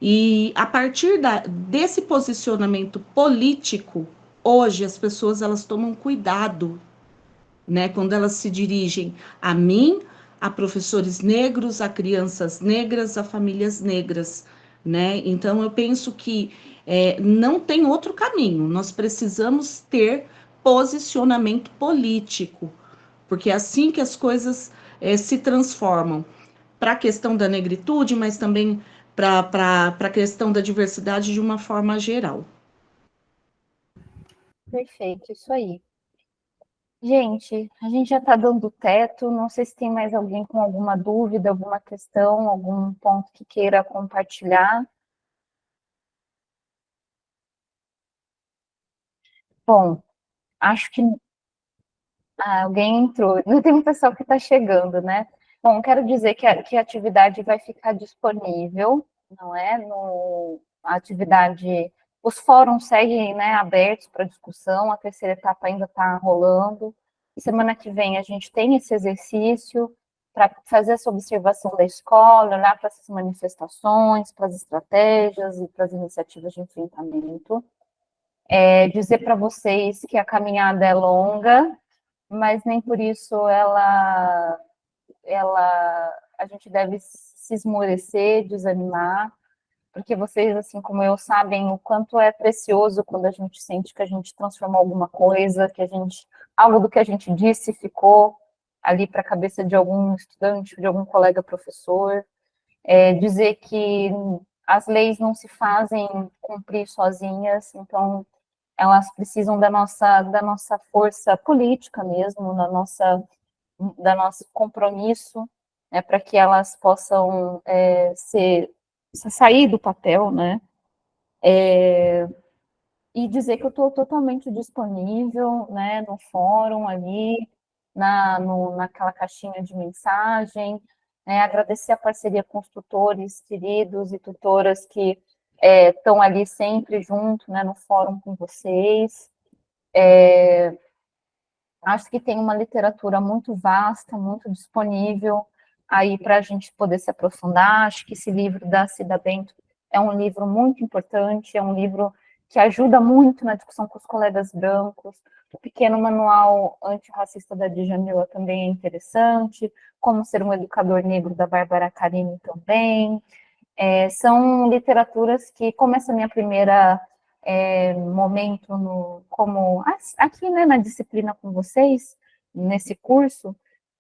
E a partir desse posicionamento político, hoje as pessoas elas tomam cuidado, né, quando elas se dirigem a mim, a professores negros, a crianças negras, a famílias negras, né? Então eu penso que não tem outro caminho. Nós precisamos ter posicionamento político, porque é assim que as coisas se transformam para a questão da negritude, mas também para a questão da diversidade de uma forma geral. Perfeito, isso aí. Gente, a gente já está dando teto. Não sei se tem mais alguém com alguma dúvida, alguma questão, algum ponto que queira compartilhar. Bom, acho que alguém entrou. Não tem um pessoal que está chegando, né? Bom, quero dizer que a atividade vai ficar disponível, não é? A atividade, os fóruns seguem, né, abertos para discussão, a terceira etapa ainda está rolando. E semana que vem a gente tem esse exercício para fazer essa observação da escola, olhar para essas manifestações, para as estratégias e para as iniciativas de enfrentamento. Dizer para vocês que a caminhada é longa, mas nem por isso a gente deve se esmorecer, desanimar, porque vocês, assim como eu, sabem o quanto é precioso quando a gente sente que a gente transformou alguma coisa, algo do que a gente disse ficou ali para a cabeça de algum estudante, de algum colega professor. Dizer que as leis não se fazem cumprir sozinhas, então elas precisam da nossa força política mesmo, da nosso compromisso, né, para que elas possam sair do papel, né? E dizer que eu estou totalmente disponível, né, no fórum ali, naquela caixinha de mensagem, né, agradecer a parceria com os tutores queridos e tutoras que estão ali sempre junto, né, no fórum com vocês. Acho que tem uma literatura muito vasta, muito disponível aí para a gente poder se aprofundar. Acho que esse livro da Cida Bento é um livro muito importante, é um livro que ajuda muito na discussão com os colegas brancos. O pequeno manual antirracista da Djamila também é interessante, Como Ser um Educador Negro, da Bárbara Carini também. São literaturas que, como essa minha primeira momento como aqui, né, na disciplina com vocês, nesse curso,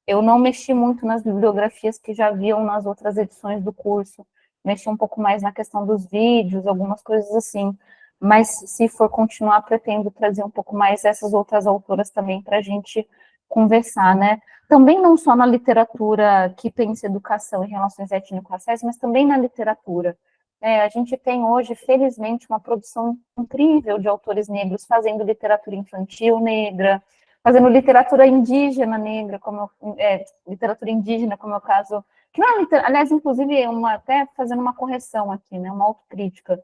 eu não mexi muito nas bibliografias que já haviam nas outras edições do curso, mexi um pouco mais na questão dos vídeos, algumas coisas assim, mas se for continuar, pretendo trazer um pouco mais essas outras autoras também para a gente conversar, né? Também não só na literatura que pensa educação e relações étnico-raciais, mas também na literatura. A gente tem hoje, felizmente, uma produção incrível de autores negros fazendo literatura infantil negra, fazendo literatura indígena negra, literatura indígena, como é o caso, que não é aliás, inclusive, até fazendo uma correção aqui, né, uma autocrítica.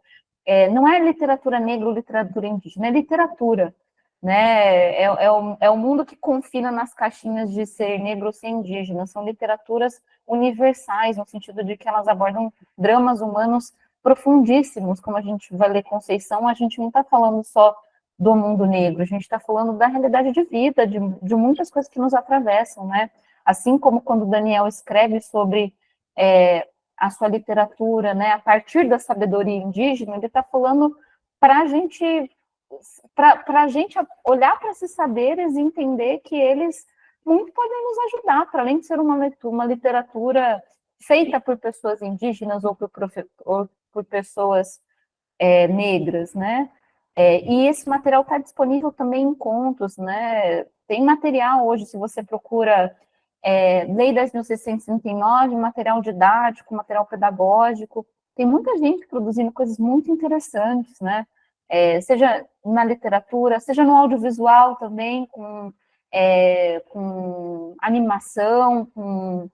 Não é literatura negra ou literatura indígena, é literatura. Né? É o mundo que confina nas caixinhas de ser negro ou ser indígena. São literaturas universais, no sentido de que elas abordam dramas humanos profundíssimos. Como a gente vai ler Conceição, a gente não está falando só do mundo negro, a gente está falando da realidade de vida, de muitas coisas que nos atravessam, né? Assim como quando Daniel escreve sobre a sua literatura, né, a partir da sabedoria indígena, ele está falando para a gente olhar para esses saberes e entender que eles muito podem nos ajudar, para além de ser uma literatura feita por pessoas indígenas ou por pessoas negras, né? E esse material está disponível também em contos, né? Tem material hoje, se você procura Lei 10.639, material didático, material pedagógico, tem muita gente produzindo coisas muito interessantes, né? Seja na literatura, seja no audiovisual também, com animação, com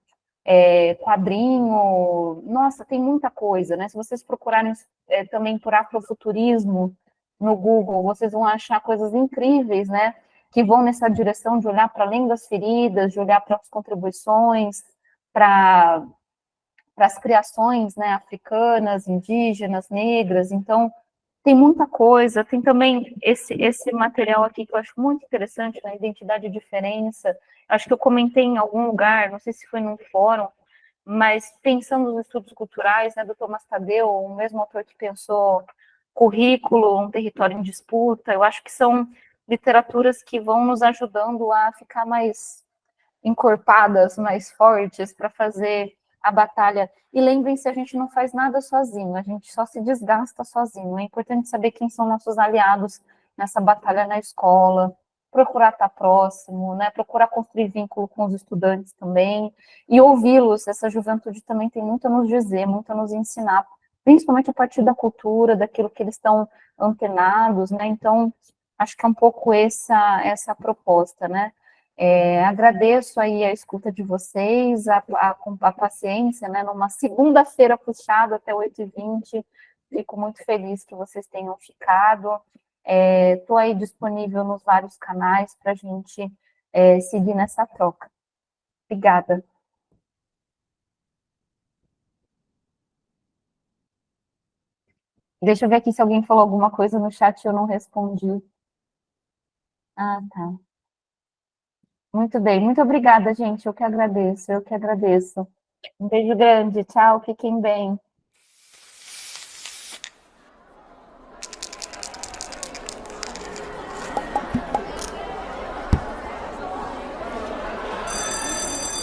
quadrinho, nossa, tem muita coisa, né? Se vocês procurarem também por afrofuturismo no Google, vocês vão achar coisas incríveis, né? Que vão nessa direção de olhar para além das feridas, de olhar para as contribuições, para as criações, né, africanas, indígenas, negras. Então, tem muita coisa. Tem também esse material aqui que eu acho muito interessante, na Identidade e Diferença. Acho que eu comentei em algum lugar, não sei se foi num fórum, mas pensando nos estudos culturais, né, do Thomas Tadeu, o mesmo autor que pensou Currículo, Um Território em Disputa, eu acho que são literaturas que vão nos ajudando a ficar mais encorpadas, mais fortes, para fazer a batalha. E lembrem-se, a gente não faz nada sozinho, a gente só se desgasta sozinho. É importante saber quem são nossos aliados nessa batalha na escola, procurar estar próximo, né? Procurar construir vínculo com os estudantes também, e ouvi-los. Essa juventude também tem muito a nos dizer, muito a nos ensinar, principalmente a partir da cultura, daquilo que eles estão antenados, né? Então, acho que é um pouco essa proposta, né? Agradeço aí a escuta de vocês, a paciência, né? Numa segunda-feira puxada até 8h20, fico muito feliz que vocês tenham ficado. Estou aí disponível nos vários canais para a gente seguir nessa troca. Obrigada. Deixa eu ver aqui se alguém falou alguma coisa no chat e eu não respondi. Ah, tá. Muito bem, muito obrigada, gente. Eu que agradeço, eu que agradeço. Um beijo grande, tchau, fiquem bem.